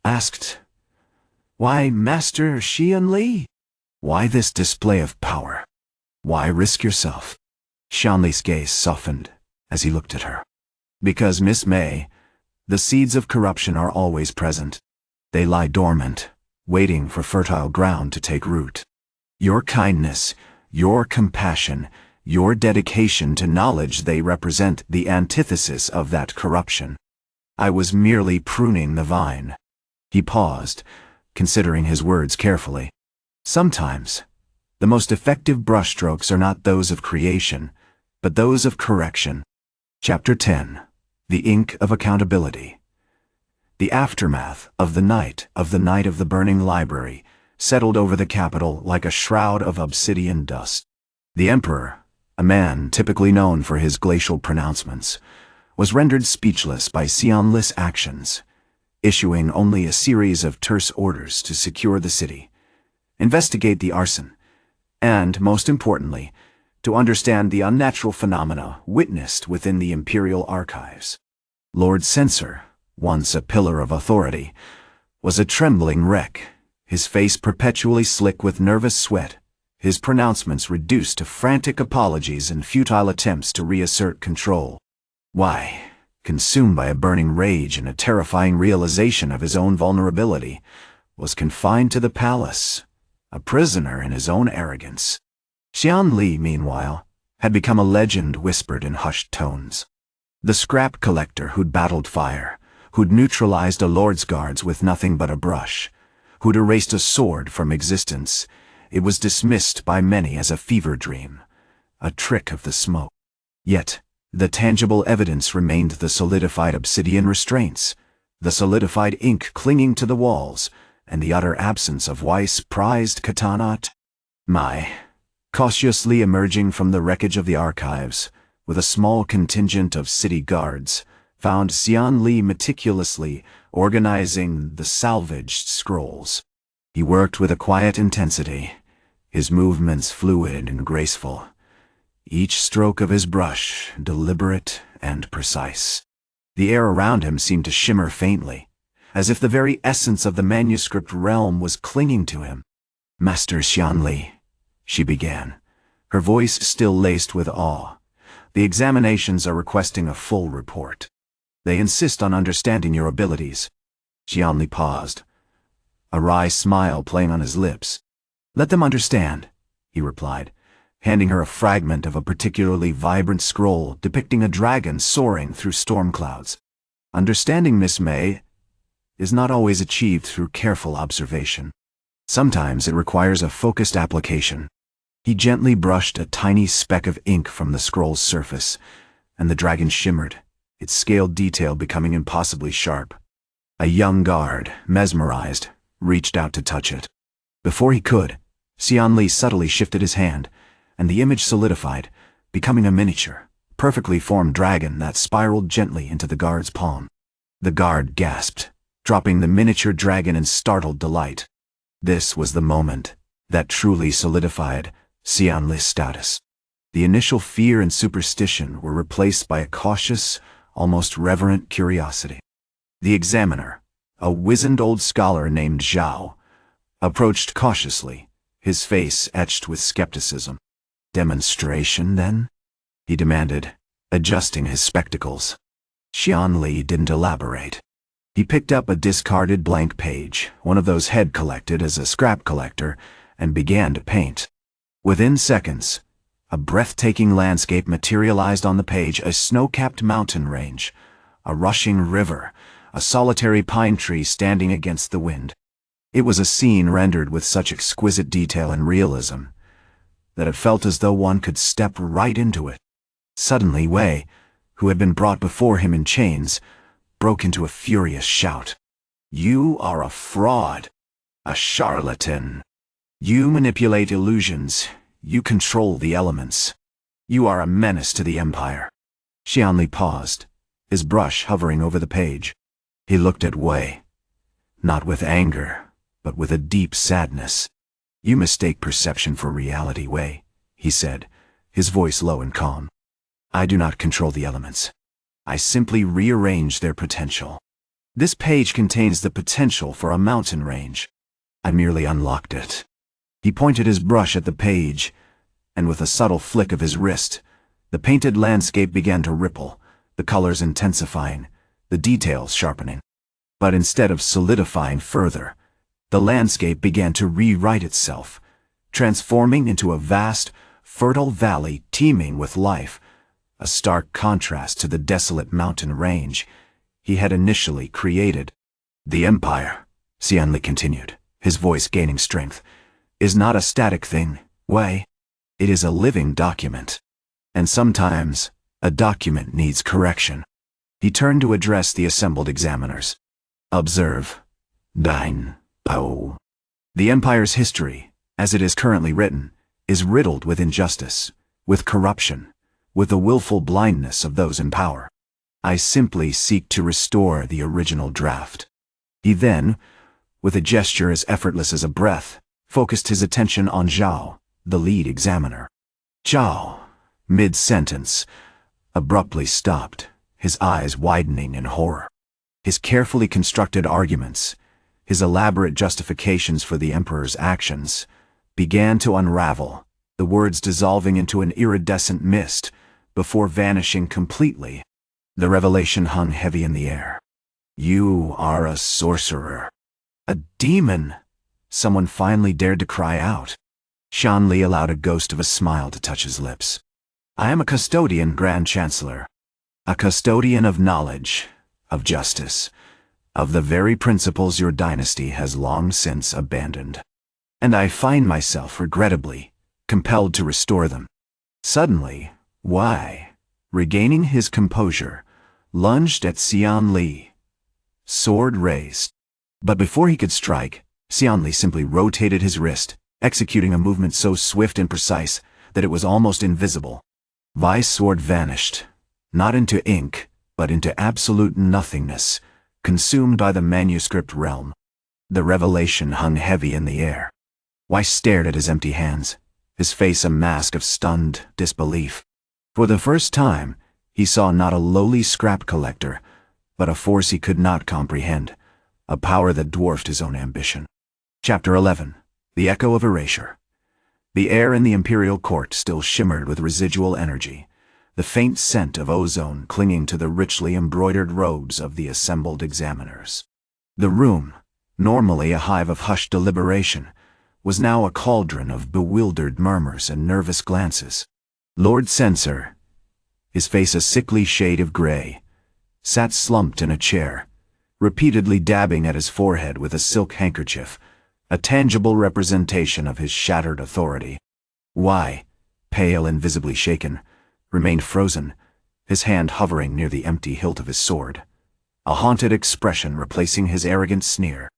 asked, "Why, Master Xian-Li? Why this display of power? Why risk yourself?" Xian-Li's gaze softened as he looked at her. "Because, Miss Mei, the seeds of corruption are always present. They lie dormant, waiting for fertile ground to take root. Your kindness, your compassion, your dedication to knowledge, they represent the antithesis of that corruption. I was merely pruning the vine." He paused, considering his words carefully. Sometimes, the most effective brushstrokes are not those of creation, but those of correction. Chapter 10. The Ink of Accountability. The aftermath of the night of the burning library settled over the capital like a shroud of obsidian dust. The emperor, a man typically known for his glacial pronouncements, was rendered speechless by Xian-Li's actions, issuing only a series of terse orders to secure the city, investigate the arson, and, most importantly, to understand the unnatural phenomena witnessed within the imperial archives. Lord Censor, once a pillar of authority, was a trembling wreck, his face perpetually slick with nervous sweat, his pronouncements reduced to frantic apologies and futile attempts to reassert control. Why, consumed by a burning rage and a terrifying realization of his own vulnerability, was confined to the palace, a prisoner in his own arrogance. Xian-Li, meanwhile, had become a legend whispered in hushed tones. The scrap collector who'd battled fire, who'd neutralized a lord's guards with nothing but a brush, who'd erased a sword from existence, it was dismissed by many as a fever dream, a trick of the smoke. Yet, the tangible evidence remained the solidified obsidian restraints, the solidified ink clinging to the walls, and the utter absence of Weiss' prized katana. Cautiously emerging from the wreckage of the archives, with a small contingent of city guards, found Xian-Li meticulously organizing the salvaged scrolls. He worked with a quiet intensity, his movements fluid and graceful, each stroke of his brush deliberate and precise. The air around him seemed to shimmer faintly, as if the very essence of the manuscript realm was clinging to him. "Master Xian-Li," she began, her voice still laced with awe, "the examinations are requesting a full report. They insist on understanding your abilities." Xian-Li paused, a wry smile playing on his lips. "Let them understand," he replied, handing her a fragment of a particularly vibrant scroll depicting a dragon soaring through storm clouds. "Understanding, Miss May, is not always achieved through careful observation. Sometimes it requires a focused application." He gently brushed a tiny speck of ink from the scroll's surface, and the dragon shimmered, its scaled detail becoming impossibly sharp. A young guard, mesmerized, reached out to touch it. Before he could, Xian-Li subtly shifted his hand, and the image solidified, becoming a miniature, perfectly formed dragon that spiraled gently into the guard's palm. The guard gasped, dropping the miniature dragon in startled delight. This was the moment that truly solidified Xian-Li's status. The initial fear and superstition were replaced by a cautious, almost reverent curiosity. The examiner, a wizened old scholar named Zhao, approached cautiously, his face etched with skepticism. "Demonstration, then?" he demanded, adjusting his spectacles. Xian-Li didn't elaborate. He picked up a discarded blank page, one of those he'd collected as a scrap collector, and began to paint. Within seconds, a breathtaking landscape materialized on the page, a snow-capped mountain range, a rushing river, a solitary pine tree standing against the wind. It was a scene rendered with such exquisite detail and realism that it felt as though one could step right into it. Suddenly Wei, who had been brought before him in chains, broke into a furious shout. "You are a fraud, a charlatan. You manipulate illusions, you control the elements. You are a menace to the empire." Xian-Li paused, his brush hovering over the page. He looked at Wei, not with anger, but with a deep sadness. "You mistake perception for reality, Wei," he said, his voice low and calm. "I do not control the elements. I simply rearrange their potential. This page contains the potential for a mountain range. I merely unlocked it." He pointed his brush at the page, and with a subtle flick of his wrist, the painted landscape began to ripple, the colors intensifying, the details sharpening. But instead of solidifying further, the landscape began to rewrite itself, transforming into a vast, fertile valley teeming with life, a stark contrast to the desolate mountain range he had initially created. "The empire," Xian-Li continued, his voice gaining strength, "is not a static thing, Wei. It is a living document. And sometimes, A document needs correction. He turned to address the assembled examiners. Observe. Dine. Po. The Empire's history, as it is currently written, is riddled with injustice, with corruption, with the willful blindness of those in power. I simply seek to restore the original draft. He then, with a gesture as effortless as a breath, focused his attention on Zhao, the lead examiner. Zhao, mid-sentence, abruptly stopped, his eyes widening in horror. His carefully constructed arguments, his elaborate justifications for the Emperor's actions, began to unravel, the words dissolving into an iridescent mist before vanishing completely. The revelation hung heavy in the air. You are a sorcerer. A demon! Someone finally dared to cry out. Xian-Li allowed a ghost of a smile to touch his lips. I am a custodian, Grand Chancellor. A custodian of knowledge, of justice, of the very principles your dynasty has long since abandoned. And I find myself, regrettably, compelled to restore them. Suddenly, Wei, regaining his composure, lunged at Xian-Li, sword raised. But before he could strike, Xian-Li simply rotated his wrist, executing a movement so swift and precise that it was almost invisible. Wei's sword vanished, not into ink, but into absolute nothingness, consumed by the manuscript realm. The revelation hung heavy in the air. Wei stared at his empty hands, his face a mask of stunned disbelief. For the first time, he saw not a lowly scrap collector, but a force he could not comprehend, a power that dwarfed his own ambition. Chapter 11. The Echo of Erasure. The air in the imperial court still shimmered with residual energy, the faint scent of ozone clinging to the richly embroidered robes of the assembled examiners. The room, normally a hive of hushed deliberation, was now a cauldron of bewildered murmurs and nervous glances. Lord Censor, his face a sickly shade of gray, sat slumped in a chair, repeatedly dabbing at his forehead with a silk handkerchief, a tangible representation of his shattered authority. Wei, pale and visibly shaken, remained frozen, his hand hovering near the empty hilt of his sword, a haunted expression replacing his arrogant sneer.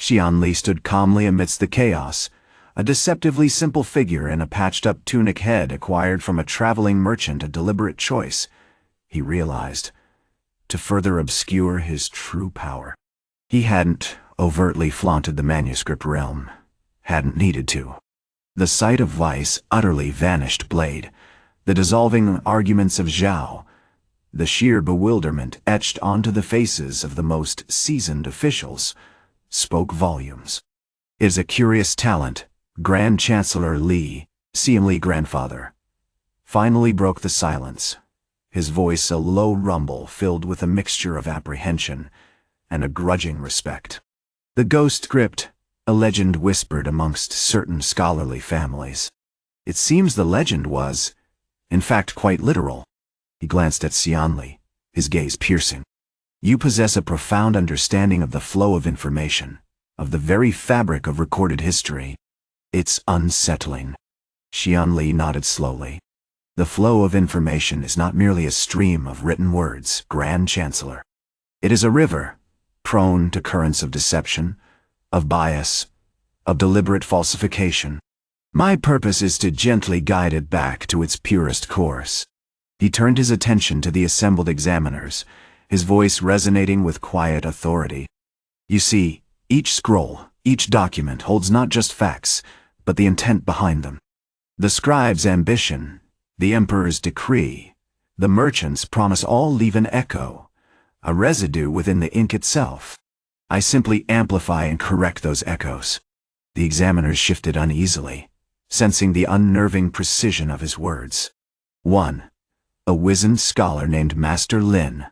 Xian-Li stood calmly amidst the chaos, a deceptively simple figure in a patched-up tunic head acquired from a traveling merchant, a deliberate choice, he realized, to further obscure his true power. He hadn't overtly flaunted the manuscript realm, hadn't needed to. The sight of Wei's utterly vanished blade, the dissolving arguments of Zhao, the sheer bewilderment etched onto the faces of the most seasoned officials, spoke volumes. It is a curious talent, Grand Chancellor Li, Xian-Li grandfather, finally broke the silence, his voice a low rumble filled with a mixture of apprehension and a grudging respect. The ghost script, a legend whispered amongst certain scholarly families. It seems the legend was, in fact, quite literal. He glanced at Xian-Li, his gaze piercing. You possess a profound understanding of the flow of information, of the very fabric of recorded history. It's unsettling. Xian-Li nodded slowly. The flow of information is not merely a stream of written words, Grand Chancellor. It is a river, prone to currents of deception, of bias, of deliberate falsification. My purpose is to gently guide it back to its purest course. He turned his attention to the assembled examiners, his voice resonating with quiet authority. You see, each scroll, each document holds not just facts, but the intent behind them. The scribe's ambition, the emperor's decree, the merchant's promise all leave an echo, a residue within the ink itself. I simply amplify and correct those echoes. The examiners shifted uneasily, sensing the unnerving precision of his words. One, a wizened scholar named Master Lin,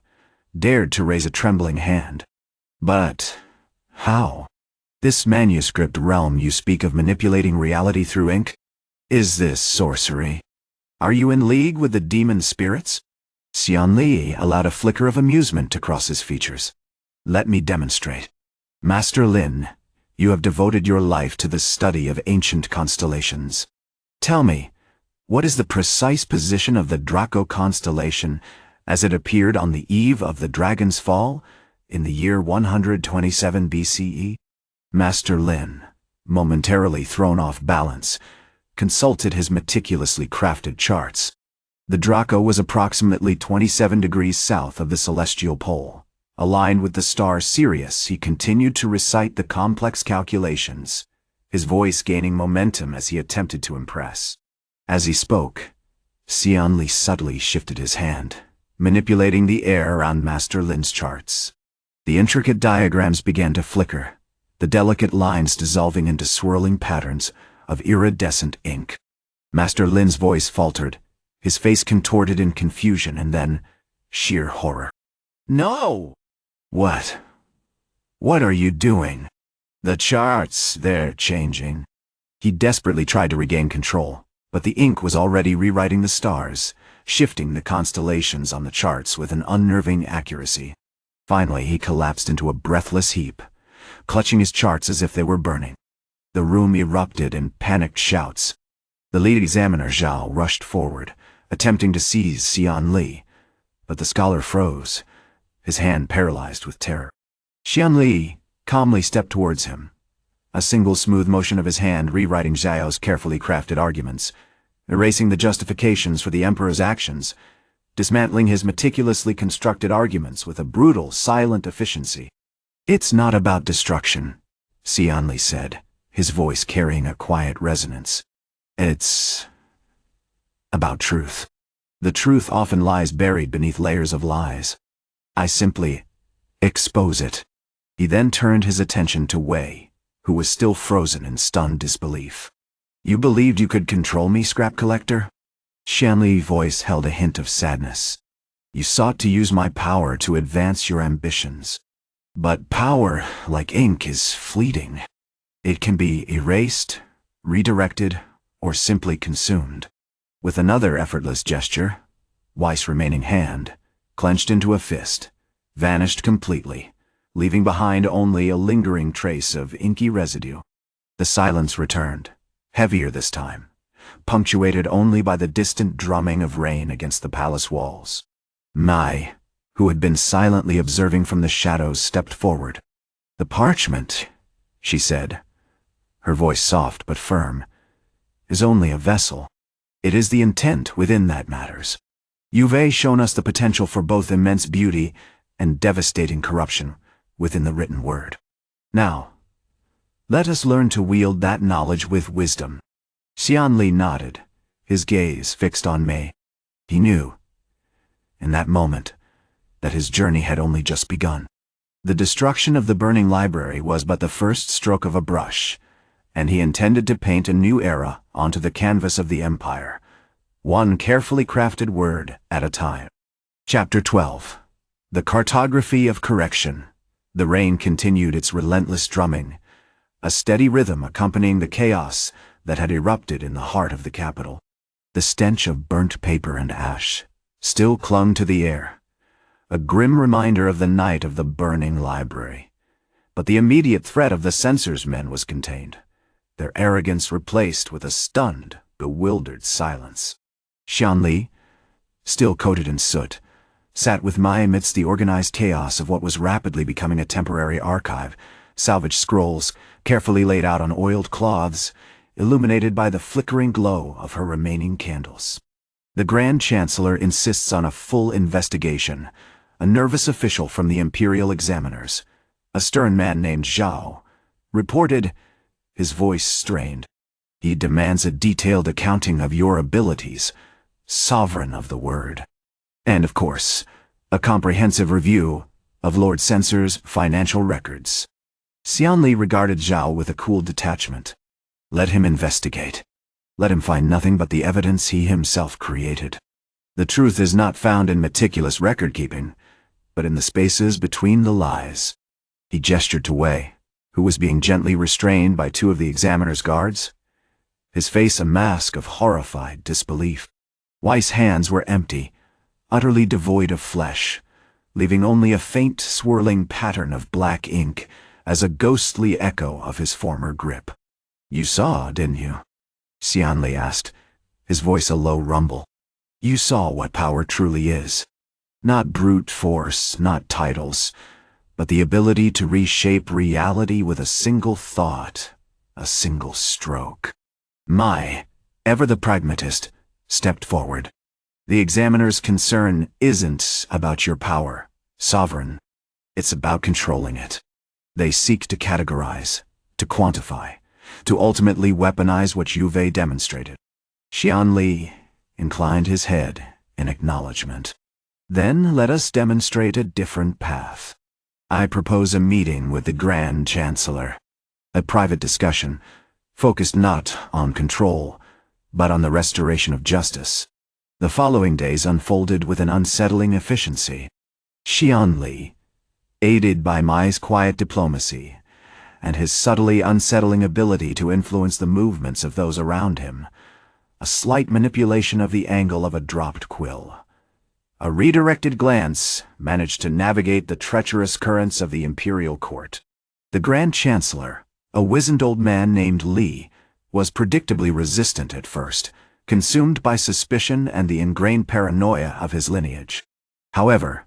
dared to raise a trembling hand. But how? This manuscript realm you speak of manipulating reality through ink? Is this sorcery? Are you in league with the demon spirits? Xian-Li allowed a flicker of amusement to cross his features. Let me demonstrate. Master Lin, you have devoted your life to the study of ancient constellations. Tell me, What is the precise position of the Draco constellation as it appeared on the eve of the dragon's fall in the year 127 BCE? Master Lin, momentarily thrown off balance, consulted his meticulously crafted charts. The Draco was approximately 27 degrees south of the celestial pole. Aligned with the star Sirius, he continued to recite the complex calculations, his voice gaining momentum as he attempted to impress. As he spoke, Xian-Li subtly shifted his hand, manipulating the air around Master Lin's charts. The intricate diagrams began to flicker, the delicate lines dissolving into swirling patterns of iridescent ink. Master Lin's voice faltered, his face contorted in confusion and then sheer horror. "No!" "What? What are you doing?" "The charts, they're changing." He desperately tried to regain control, but the ink was already rewriting the stars, shifting the constellations on the charts with an unnerving accuracy. Finally, he collapsed into a breathless heap, clutching his charts as if they were burning. The room erupted in panicked shouts. The lead examiner, Zhao, rushed forward, attempting to seize Xian-Li, but the scholar froze, his hand paralyzed with terror. Xian-Li calmly stepped towards him, a single smooth motion of his hand rewriting Zhao's carefully crafted arguments, erasing the justifications for the emperor's actions, dismantling his meticulously constructed arguments with a brutal, silent efficiency. "It's not about destruction," Xian-Li said, his voice carrying a quiet resonance. "It's about truth. The truth often lies buried beneath layers of lies. I simply expose it." He then turned his attention to Wei, who was still frozen in stunned disbelief. "You believed you could control me, scrap collector?" Xian-Li's voice held a hint of sadness. "You sought to use my power to advance your ambitions. But power, like ink, is fleeting. It can be erased, redirected, or simply consumed." With another effortless gesture, Weiss' remaining hand, clenched into a fist, vanished completely, leaving behind only a lingering trace of inky residue. The silence returned, heavier this time, punctuated only by the distant drumming of rain against the palace walls. Mai, who had been silently observing from the shadows, stepped forward. "The parchment," she said, her voice soft but firm, "is only a vessel. It is the intent within that matters. You've shown us the potential for both immense beauty and devastating corruption within the written word. Now, let us learn to wield that knowledge with wisdom." Xian-Li nodded, his gaze fixed on Mei. He knew, in that moment, that his journey had only just begun. The destruction of the burning library was but the first stroke of a brush, and he intended to paint a new era onto the canvas of the empire, one carefully crafted word at a time. Chapter 12. The Cartography of Correction. The rain continued its relentless drumming, a steady rhythm accompanying the chaos that had erupted in the heart of the capital. The stench of burnt paper and ash still clung to the air, a grim reminder of the night of the burning library. But the immediate threat of the censor's men was contained, their arrogance replaced with a stunned, bewildered silence. Xian-Li, still coated in soot, sat with Mai amidst the organized chaos of what was rapidly becoming a temporary archive, salvaged scrolls, carefully laid out on oiled cloths, illuminated by the flickering glow of her remaining candles. The Grand Chancellor insists on a full investigation. A nervous official from the imperial examiners, a stern man named Zhao, reported, his voice strained. "He demands a detailed accounting of your abilities, sovereign of the word. And, of course, a comprehensive review of Lord Censor's financial records." Xian-Li regarded Zhao with a cool detachment. Let him investigate. Let him find nothing but the evidence he himself created. The truth is not found in meticulous record-keeping, but in the spaces between the lies. He gestured to Wei, who was being gently restrained by two of the examiner's guards, his face a mask of horrified disbelief. Weiss' hands were empty, utterly devoid of flesh, leaving only a faint swirling pattern of black ink as a ghostly echo of his former grip. "You saw, didn't you?" Xian-Li asked, his voice a low rumble. "You saw what power truly is. Not brute force, not titles, but the ability to reshape reality with a single thought, a single stroke." Mai, ever the pragmatist, stepped forward. "The examiner's concern isn't about your power, sovereign. It's about controlling it. They seek to categorize, to quantify, to ultimately weaponize what Juve demonstrated." Xian-Li inclined his head in acknowledgement. "Then let us demonstrate a different path. I propose a meeting with the Grand Chancellor. A private discussion, focused not on control, but on the restoration of justice." The following days unfolded with an unsettling efficiency. Xian-Li, aided by Mai's quiet diplomacy and his subtly unsettling ability to influence the movements of those around him, a slight manipulation of the angle of a dropped quill, a redirected glance managed to navigate the treacherous currents of the imperial court. The Grand Chancellor, a wizened old man named Li, was predictably resistant at first, consumed by suspicion and the ingrained paranoia of his lineage. However,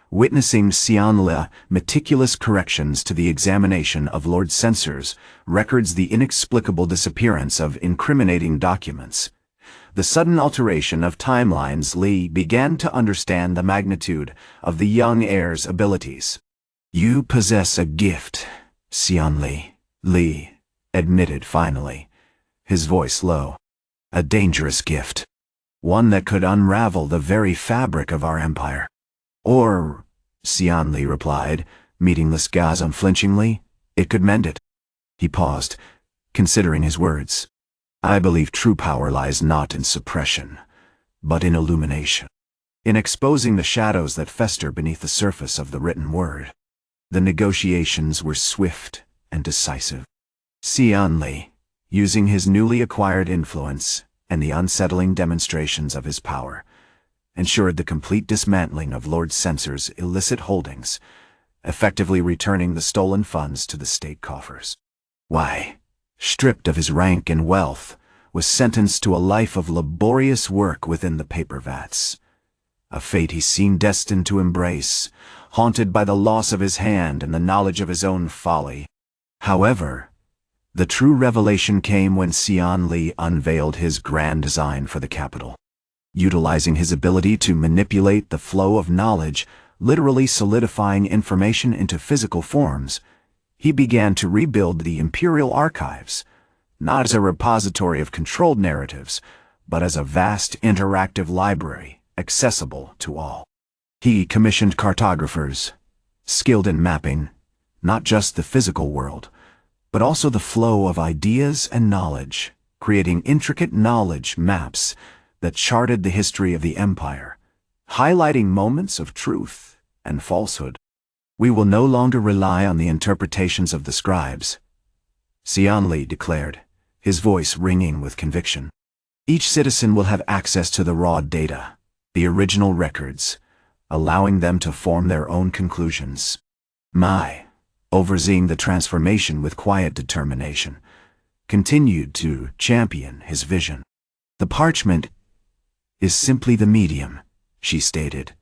witnessing Xian-Li's meticulous corrections to the examination of Lord Censor's records, the inexplicable disappearance of incriminating documents, the sudden alteration of timelines, Li began to understand the magnitude of the young heir's abilities. "You possess a gift, Xian-Li," Li admitted finally, his voice low. "A dangerous gift. One that could unravel the very fabric of our empire." "Or," Xian-Li replied, meeting the gaze unflinchingly, "it could mend it." He paused, considering his words. "I believe true power lies not in suppression, but in illumination, in exposing the shadows that fester beneath the surface of the written word." The negotiations were swift and decisive. Xian-Li, using his newly acquired influence and the unsettling demonstrations of his power, ensured the complete dismantling of Lord Censor's illicit holdings, effectively returning the stolen funds to the state coffers. Why, stripped of his rank and wealth, was sentenced to a life of laborious work within the paper vats, a fate he seemed destined to embrace, haunted by the loss of his hand and the knowledge of his own folly. However, the true revelation came when Xian-Li unveiled his grand design for the capital. Utilizing his ability to manipulate the flow of knowledge, literally solidifying information into physical forms, he began to rebuild the imperial archives, not as a repository of controlled narratives, but as a vast interactive library accessible to all. He commissioned cartographers, skilled in mapping, not just the physical world, but also the flow of ideas and knowledge, creating intricate knowledge maps that charted the history of the empire, highlighting moments of truth and falsehood. "We will no longer rely on the interpretations of the scribes," Xian-Li declared, his voice ringing with conviction. "Each citizen will have access to the raw data, the original records, allowing them to form their own conclusions." Mai, overseeing the transformation with quiet determination, continued to champion his vision. "The parchment is simply the medium," she stated,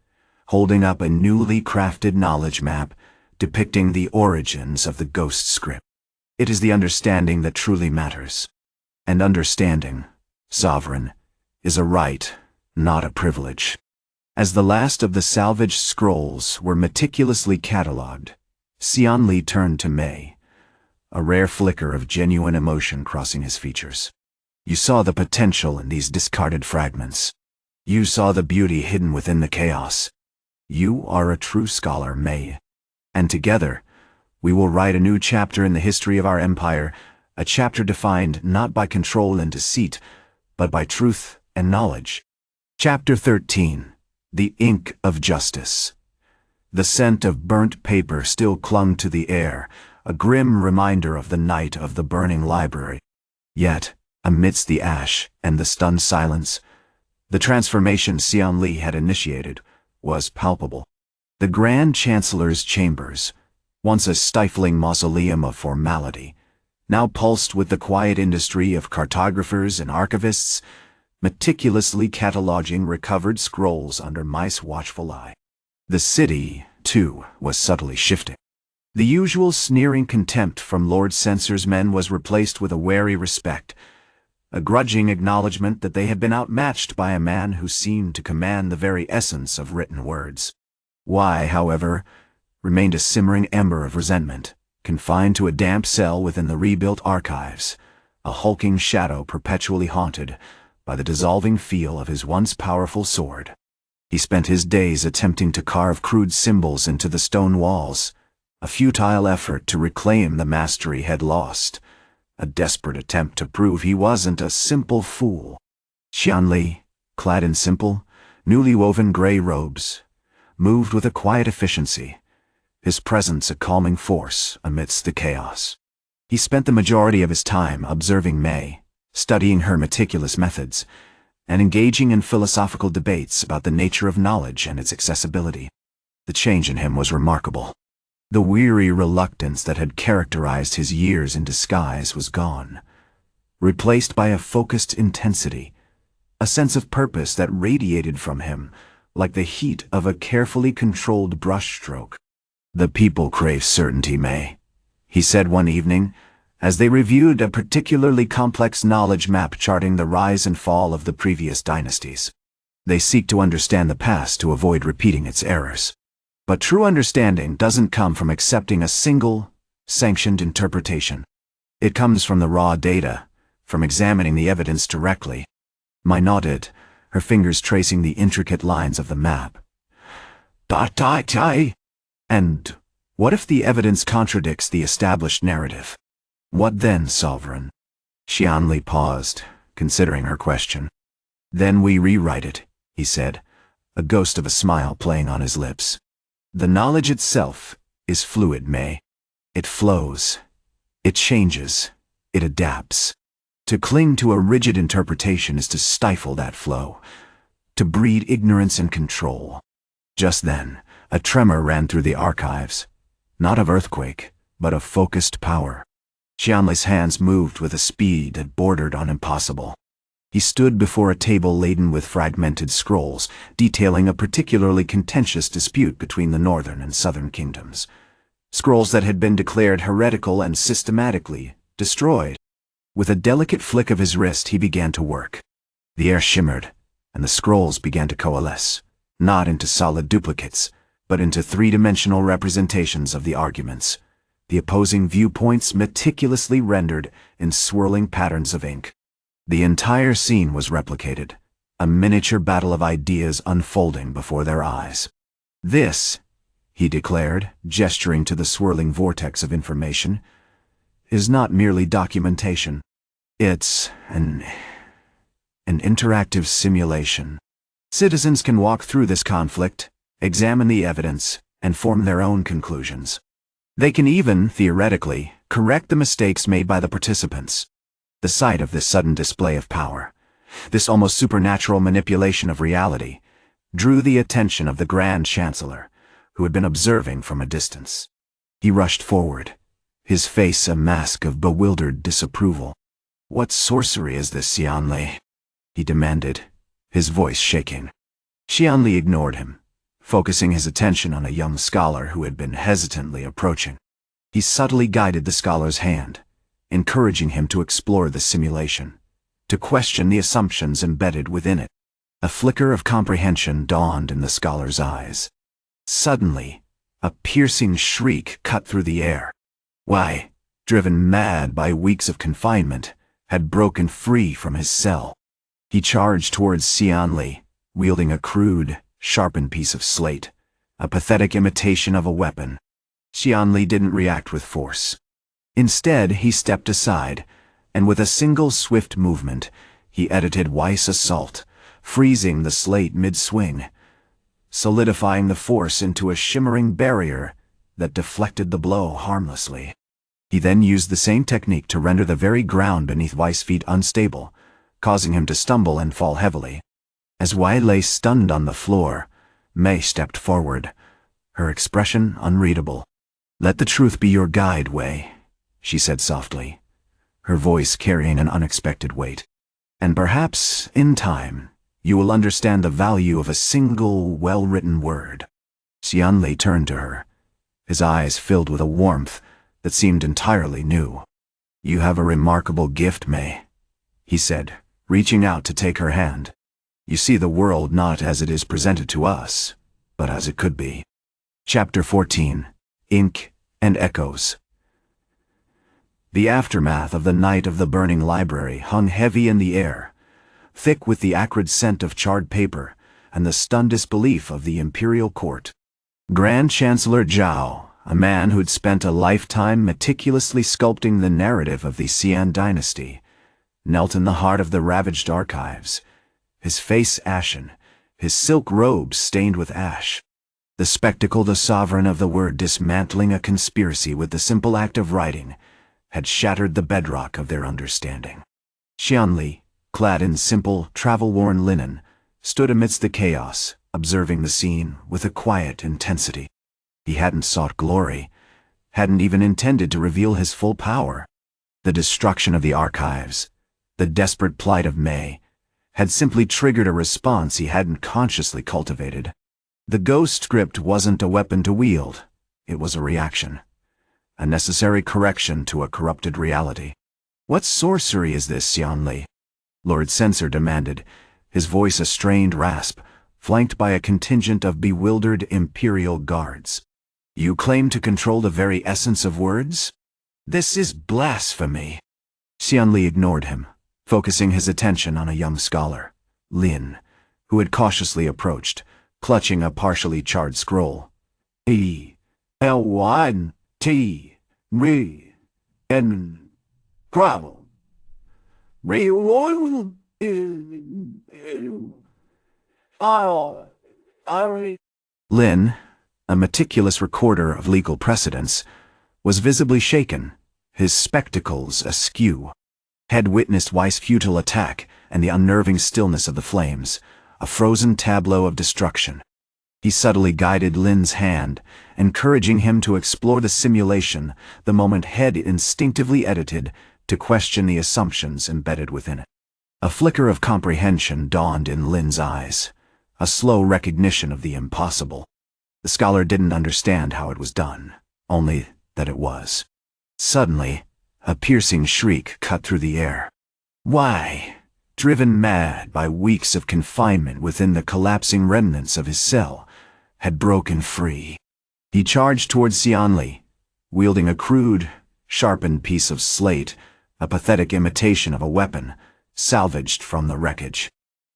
holding up a newly crafted knowledge map depicting the origins of the ghost script. "It is the understanding that truly matters. And understanding, sovereign, is a right, not a privilege." As the last of the salvaged scrolls were meticulously catalogued, Xian-Li turned to Mei, a rare flicker of genuine emotion crossing his features. "You saw the potential in these discarded fragments. You saw the beauty hidden within the chaos. You are a true scholar, Mei. And together, we will write a new chapter in the history of our empire, a chapter defined not by control and deceit, but by truth and knowledge." Chapter 13. The Ink of Justice. The scent of burnt paper still clung to the air, a grim reminder of the night of the burning library. Yet, amidst the ash and the stunned silence, the transformation Xian-Li had initiated was palpable. The Grand Chancellor's chambers, once a stifling mausoleum of formality, now pulsed with the quiet industry of cartographers and archivists, meticulously cataloging recovered scrolls under Mai's watchful eye. The city, too, was subtly shifting. The usual sneering contempt from Lord Censor's men was replaced with a wary respect, a grudging acknowledgement that they had been outmatched by a man who seemed to command the very essence of written words. Why, however, remained a simmering ember of resentment, confined to a damp cell within the rebuilt archives, a hulking shadow perpetually haunted by the dissolving feel of his once powerful sword. He spent his days attempting to carve crude symbols into the stone walls, a futile effort to reclaim the mastery he had lost, a desperate attempt to prove he wasn't a simple fool. Xian-Li, clad in simple, newly woven gray robes, moved with a quiet efficiency, his presence a calming force amidst the chaos. He spent the majority of his time observing Mei, studying her meticulous methods, and engaging in philosophical debates about the nature of knowledge and its accessibility. The change in him was remarkable. The weary reluctance that had characterized his years in disguise was gone, replaced by a focused intensity, a sense of purpose that radiated from him like the heat of a carefully controlled brushstroke. "The people crave certainty, Mei," he said one evening, as they reviewed a particularly complex knowledge map charting the rise and fall of the previous dynasties. "They seek to understand the past to avoid repeating its errors. But true understanding doesn't come from accepting a single, sanctioned interpretation. It comes from the raw data, from examining the evidence directly." Mai nodded, her fingers tracing the intricate lines of the map. "And what if the evidence contradicts the established narrative? What then, Sovereign?" Xian-Li paused, considering her question. "Then we rewrite it," he said, a ghost of a smile playing on his lips. "The knowledge itself is fluid, Mei. It flows, it changes, it adapts. To cling to a rigid interpretation is to stifle that flow, to breed ignorance and control." Just then, a tremor ran through the archives, not of earthquake, but of focused power. Xian-Li's hands moved with a speed that bordered on impossible. He stood before a table laden with fragmented scrolls, detailing a particularly contentious dispute between the northern and southern kingdoms. Scrolls that had been declared heretical and systematically destroyed. With a delicate flick of his wrist, he began to work. The air shimmered, and the scrolls began to coalesce, not into solid duplicates, but into three-dimensional representations of the arguments, the opposing viewpoints meticulously rendered in swirling patterns of ink. The entire scene was replicated, a miniature battle of ideas unfolding before their eyes. "This," he declared, gesturing to the swirling vortex of information, "is not merely documentation. It's an interactive simulation. Citizens can walk through this conflict, examine the evidence, and form their own conclusions. They can even, theoretically, correct the mistakes made by the participants." The sight of this sudden display of power, this almost supernatural manipulation of reality, drew the attention of the Grand Chancellor, who had been observing from a distance. He rushed forward, his face a mask of bewildered disapproval. "What sorcery is this, Xian-Li?" he demanded, his voice shaking. Xian-Li ignored him, focusing his attention on a young scholar who had been hesitantly approaching. He subtly guided the scholar's hand, encouraging him to explore the simulation, to question the assumptions embedded within it. A flicker of comprehension dawned in the scholar's eyes. Suddenly, a piercing shriek cut through the air. Why, driven mad by weeks of confinement, had broken free from his cell. He charged towards Xian-Li, wielding a crude, sharpened piece of slate, a pathetic imitation of a weapon. Xian-Li didn't react with force. Instead, he stepped aside, and with a single swift movement, he edited Weiss' assault, freezing the slate mid-swing, solidifying the force into a shimmering barrier that deflected the blow harmlessly. He then used the same technique to render the very ground beneath Weiss' feet unstable, causing him to stumble and fall heavily. As Wei lay stunned on the floor, Mei stepped forward, her expression unreadable. "Let the truth be your guide, Wei," she said softly, her voice carrying an unexpected weight. And perhaps, in time, you will understand the value of a single, well-written word. Xian-Li turned to her, his eyes filled with a warmth that seemed entirely new. You have a remarkable gift, May, he said, reaching out to take her hand. You see the world not as it is presented to us, but as it could be. Chapter 14. Ink and Echoes. The aftermath of the night of the burning library hung heavy in the air, thick with the acrid scent of charred paper and the stunned disbelief of the imperial court. Grand Chancellor Zhao, a man who'd spent a lifetime meticulously sculpting the narrative of the Xian dynasty, knelt in the heart of the ravaged archives, his face ashen, his silk robes stained with ash. The spectacle the sovereign of the word dismantling a conspiracy with the simple act of writing had shattered the bedrock of their understanding. Xian-Li, clad in simple, travel-worn linen, stood amidst the chaos, observing the scene with a quiet intensity. He hadn't sought glory, hadn't even intended to reveal his full power. The destruction of the archives, the desperate plight of May, had simply triggered a response he hadn't consciously cultivated. The ghost script wasn't a weapon to wield, it was a reaction. A necessary correction to a corrupted reality. What sorcery is this, Xian-Li? Lord Censor demanded, his voice a strained rasp, flanked by a contingent of bewildered imperial guards. You claim to control the very essence of words? This is blasphemy. Xian-Li ignored him, focusing his attention on a young scholar, Lin, who had cautiously approached, clutching a partially charred scroll. E-L-1 T re and gravel re Lin, a meticulous recorder of legal precedents, was visibly shaken, his spectacles askew. Had witnessed Weiss' futile attack and the unnerving stillness of the flames, a frozen tableau of destruction. He subtly guided Lin's hand, encouraging him to explore the simulation the moment Head instinctively edited to question the assumptions embedded within it. A flicker of comprehension dawned in Lin's eyes, a slow recognition of the impossible. The scholar didn't understand how it was done, only that it was. Suddenly, a piercing shriek cut through the air. Why, driven mad by weeks of confinement within the collapsing remnants of his cell, had broken free. He charged towards Xian-Li, wielding a crude, sharpened piece of slate, a pathetic imitation of a weapon, salvaged from the wreckage.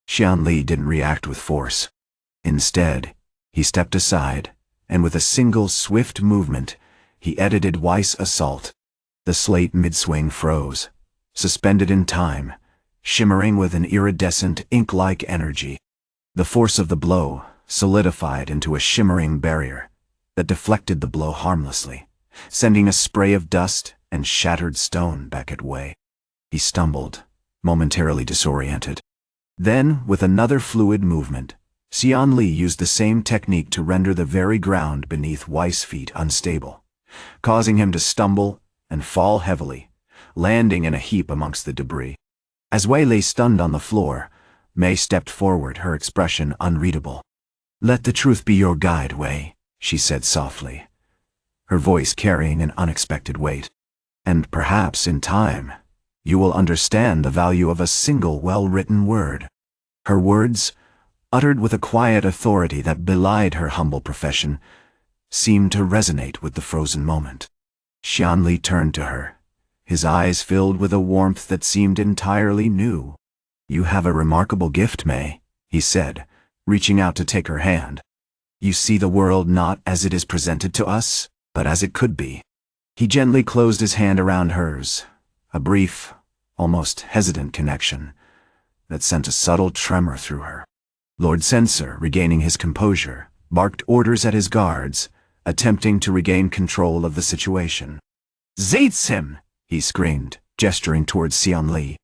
Xian-Li didn't react with force. Instead, he stepped aside, and with a single swift movement, he edited Weiss' assault. The slate mid-swing froze, suspended in time, shimmering with an iridescent, ink-like energy. The force of the blow solidified into a shimmering barrier that deflected the blow harmlessly, sending a spray of dust and shattered stone back at Wei. He stumbled, momentarily disoriented. Then, with another fluid movement, Xian-Li used the same technique to render the very ground beneath Weiss' feet unstable, causing him to stumble and fall heavily, landing in a heap amongst the debris. As Wei lay stunned on the floor, May stepped forward, her expression unreadable. "Let the truth be your guide, Wei," she said softly, her voice carrying an unexpected weight. "And perhaps, in time, you will understand the value of a single well-written word." Her words, uttered with a quiet authority that belied her humble profession, seemed to resonate with the frozen moment. Xian-Li turned to her, his eyes filled with a warmth that seemed entirely new. "You have a remarkable gift, May," he said, reaching out to take her hand. "You see the world not as it is presented to us, but as it could be." He gently closed his hand around hers, a brief, almost hesitant connection that sent a subtle tremor through her. Lord Censor, regaining his composure, barked orders at his guards, attempting to regain control of the situation. "Zates him!" he screamed, gesturing towards Xian-Li.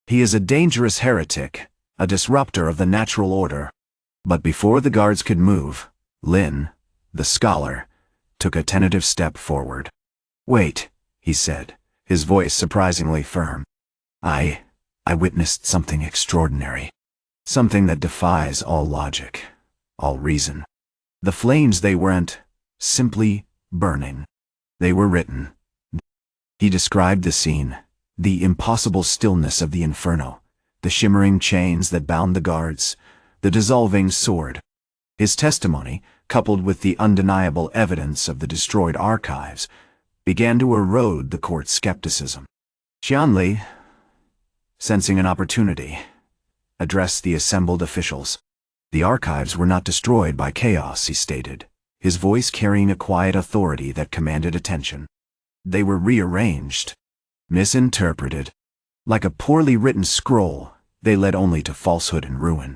"He is a dangerous heretic, a disruptor of the natural order." But before the guards could move, Lin, the scholar, took a tentative step forward. "Wait," he said, his voice surprisingly firm. I I witnessed something extraordinary. Something that defies all logic, all reason. The flames, they weren't simply burning. They were written. He described the scene, the impossible stillness of the inferno, the shimmering chains that bound the guards, the dissolving sword. His testimony, coupled with the undeniable evidence of the destroyed archives, began to erode the court's skepticism. Xian-Li, sensing an opportunity, addressed the assembled officials. The archives were not destroyed by chaos, he stated, his voice carrying a quiet authority that commanded attention. They were rearranged, misinterpreted. Like a poorly written scroll, they led only to falsehood and ruin.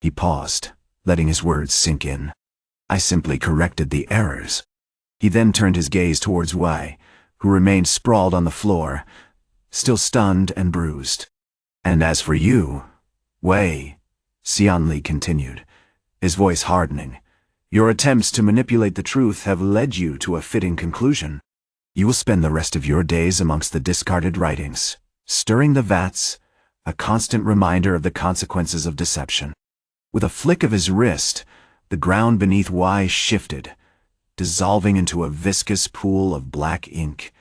He paused, letting his words sink in. I simply corrected the errors. He then turned his gaze towards Wei, who remained sprawled on the floor, still stunned and bruised. And as for you, Wei, Xian-Li continued, his voice hardening, your attempts to manipulate the truth have led you to a fitting conclusion. You will spend the rest of your days amongst the discarded writings, stirring the vats, a constant reminder of the consequences of deception. With a flick of his wrist, the ground beneath Wei shifted, dissolving into a viscous pool of black ink,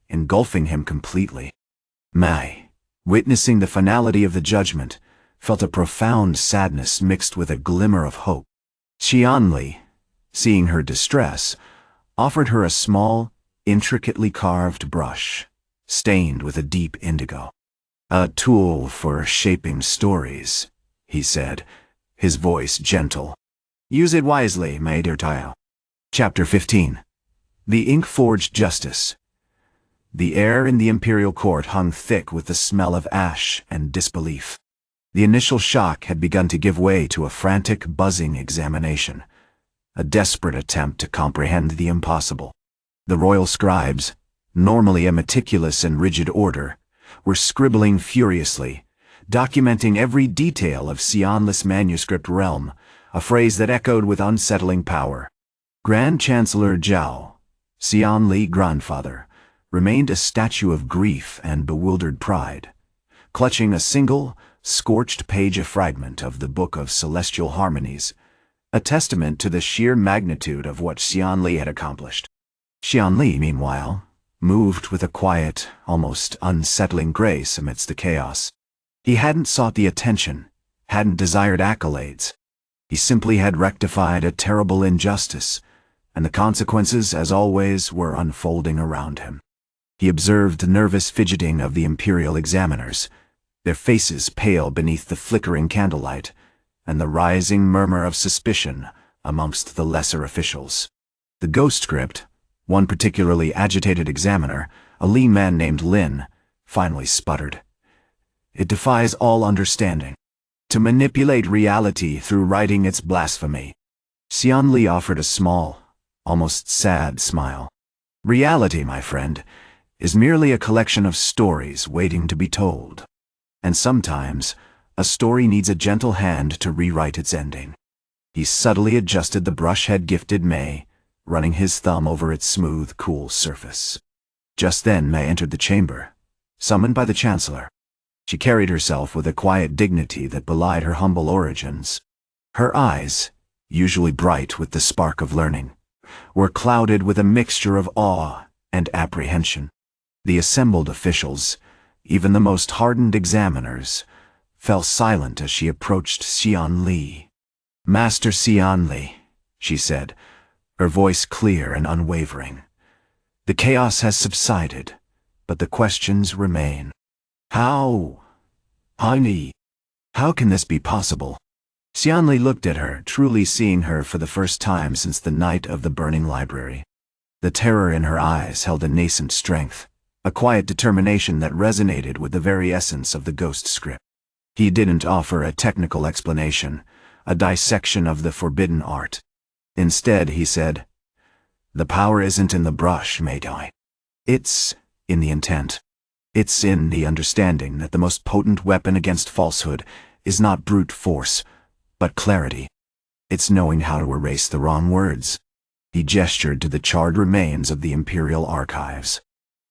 engulfing him completely. Mai, witnessing the finality of the judgment, felt a profound sadness mixed with a glimmer of hope. Xian-Li, seeing her distress, offered her a small, intricately carved brush, stained with a deep indigo. A tool for shaping stories, he said, his voice gentle. Use it wisely, my dear Tao. Chapter 15. The ink-forged justice. The air in the imperial court hung thick with the smell of ash and disbelief. The initial shock had begun to give way to a frantic, buzzing examination, a desperate attempt to comprehend the impossible. The royal scribes, normally a meticulous and rigid order, were scribbling furiously, documenting every detail of Xian-Li's manuscript realm, a phrase that echoed with unsettling power. Grand Chancellor Zhao, Xian-Li grandfather, remained a statue of grief and bewildered pride, clutching a single, scorched-page fragment of the Book of Celestial Harmonies, a testament to the sheer magnitude of what Xian-Li had accomplished. Xian-Li, meanwhile, moved with a quiet, almost unsettling grace amidst the chaos. He hadn't sought the attention, hadn't desired accolades. He simply had rectified a terrible injustice, and the consequences, as always, were unfolding around him. He observed the nervous fidgeting of the imperial examiners, their faces pale beneath the flickering candlelight, and the rising murmur of suspicion amongst the lesser officials. The ghost script, one particularly agitated examiner, a lean man named Lin, finally sputtered. It defies all understanding. To manipulate reality through writing its blasphemy. Xian-Li offered a small, almost sad smile. Reality, my friend, is merely a collection of stories waiting to be told. And sometimes, a story needs a gentle hand to rewrite its ending. He subtly adjusted the brush head gifted May, running his thumb over its smooth, cool surface. Just then May entered the chamber, summoned by the Chancellor. She carried herself with a quiet dignity that belied her humble origins. Her eyes, usually bright with the spark of learning, were clouded with a mixture of awe and apprehension. The assembled officials, even the most hardened examiners, fell silent as she approached Xian-Li. Master Xian-Li, she said, her voice clear and unwavering. The chaos has subsided, but the questions remain. How? Honey, how can this be possible? Xian-Li looked at her, truly seeing her for the first time since the night of the burning library. The terror in her eyes held a nascent strength, a quiet determination that resonated with the very essence of the ghost script. He didn't offer a technical explanation, a dissection of the forbidden art. Instead, he said, "The power isn't in the brush, Meidai. It's in the intent. It's in the understanding that the most potent weapon against falsehood is not brute force, but clarity. It's knowing how to erase the wrong words." He gestured to the charred remains of the imperial archives.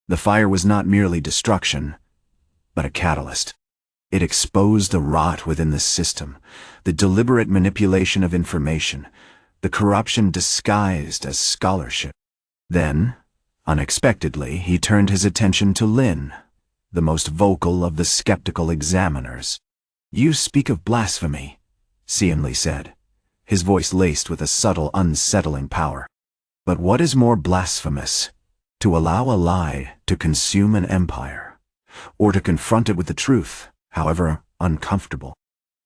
The fire was not merely destruction, but a catalyst. It exposed the rot within the system, the deliberate manipulation of information, the corruption disguised as scholarship. Then, unexpectedly, he turned his attention to Lin, the most vocal of the skeptical examiners. "You speak of blasphemy," Xian-Li said, his voice laced with a subtle, unsettling power. "But what is more blasphemous? To allow a lie to consume an empire, or to confront it with the truth, however uncomfortable?"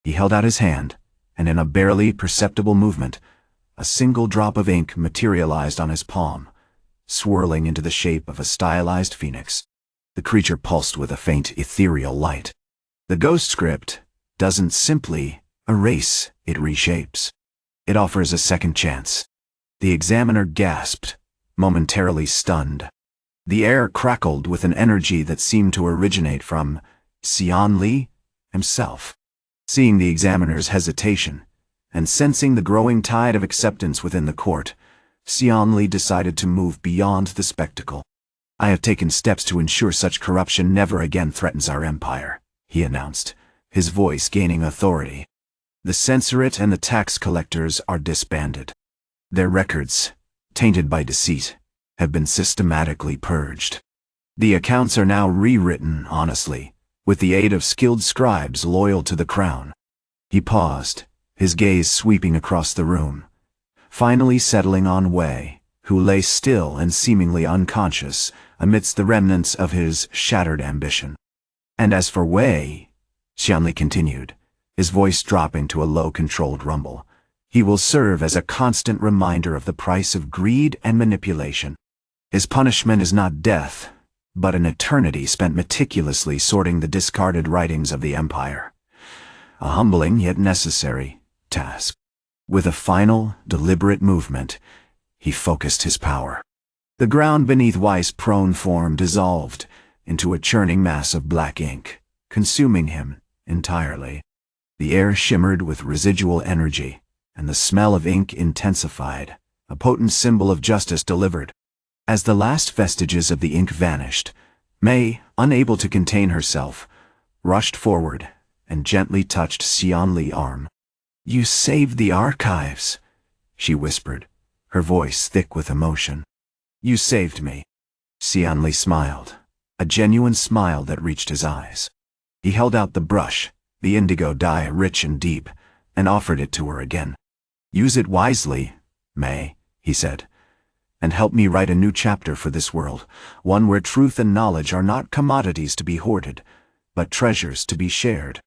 He held out his hand, and in a barely perceptible movement, a single drop of ink materialized on his palm, swirling into the shape of a stylized phoenix. The creature pulsed with a faint ethereal light. The ghost script doesn't simply erase, it reshapes. It offers a second chance. The examiner gasped, momentarily stunned. The air crackled with an energy that seemed to originate from Xian-Li himself. Seeing the examiner's hesitation, and sensing the growing tide of acceptance within the court, Xian-Li decided to move beyond the spectacle. "I have taken steps to ensure such corruption never again threatens our empire," he announced, his voice gaining authority. "The censorate and the tax collectors are disbanded. Their records, tainted by deceit, have been systematically purged. The accounts are now rewritten honestly, with the aid of skilled scribes loyal to the crown." He paused, his gaze sweeping across the room, finally settling on Wei, who lay still and seemingly unconscious amidst the remnants of his shattered ambition. "And as for Wei," Xian-Li continued, his voice dropping to a low, controlled rumble, "he will serve as a constant reminder of the price of greed and manipulation. His punishment is not death, but an eternity spent meticulously sorting the discarded writings of the empire. A humbling yet necessary task." With a final, deliberate movement, he focused his power. The ground beneath Wei's prone form dissolved into a churning mass of black ink, consuming him entirely. The air shimmered with residual energy, and the smell of ink intensified, a potent symbol of justice delivered. As the last vestiges of the ink vanished, Mei, unable to contain herself, rushed forward and gently touched Xian-Li's arm. "You saved the archives," she whispered, her voice thick with emotion. "You saved me." Xian-Li smiled, a genuine smile that reached his eyes. He held out the brush, the indigo dye rich and deep, and offered it to her again. "Use it wisely, Mei," he said, "and help me write a new chapter for this world, one where truth and knowledge are not commodities to be hoarded, but treasures to be shared."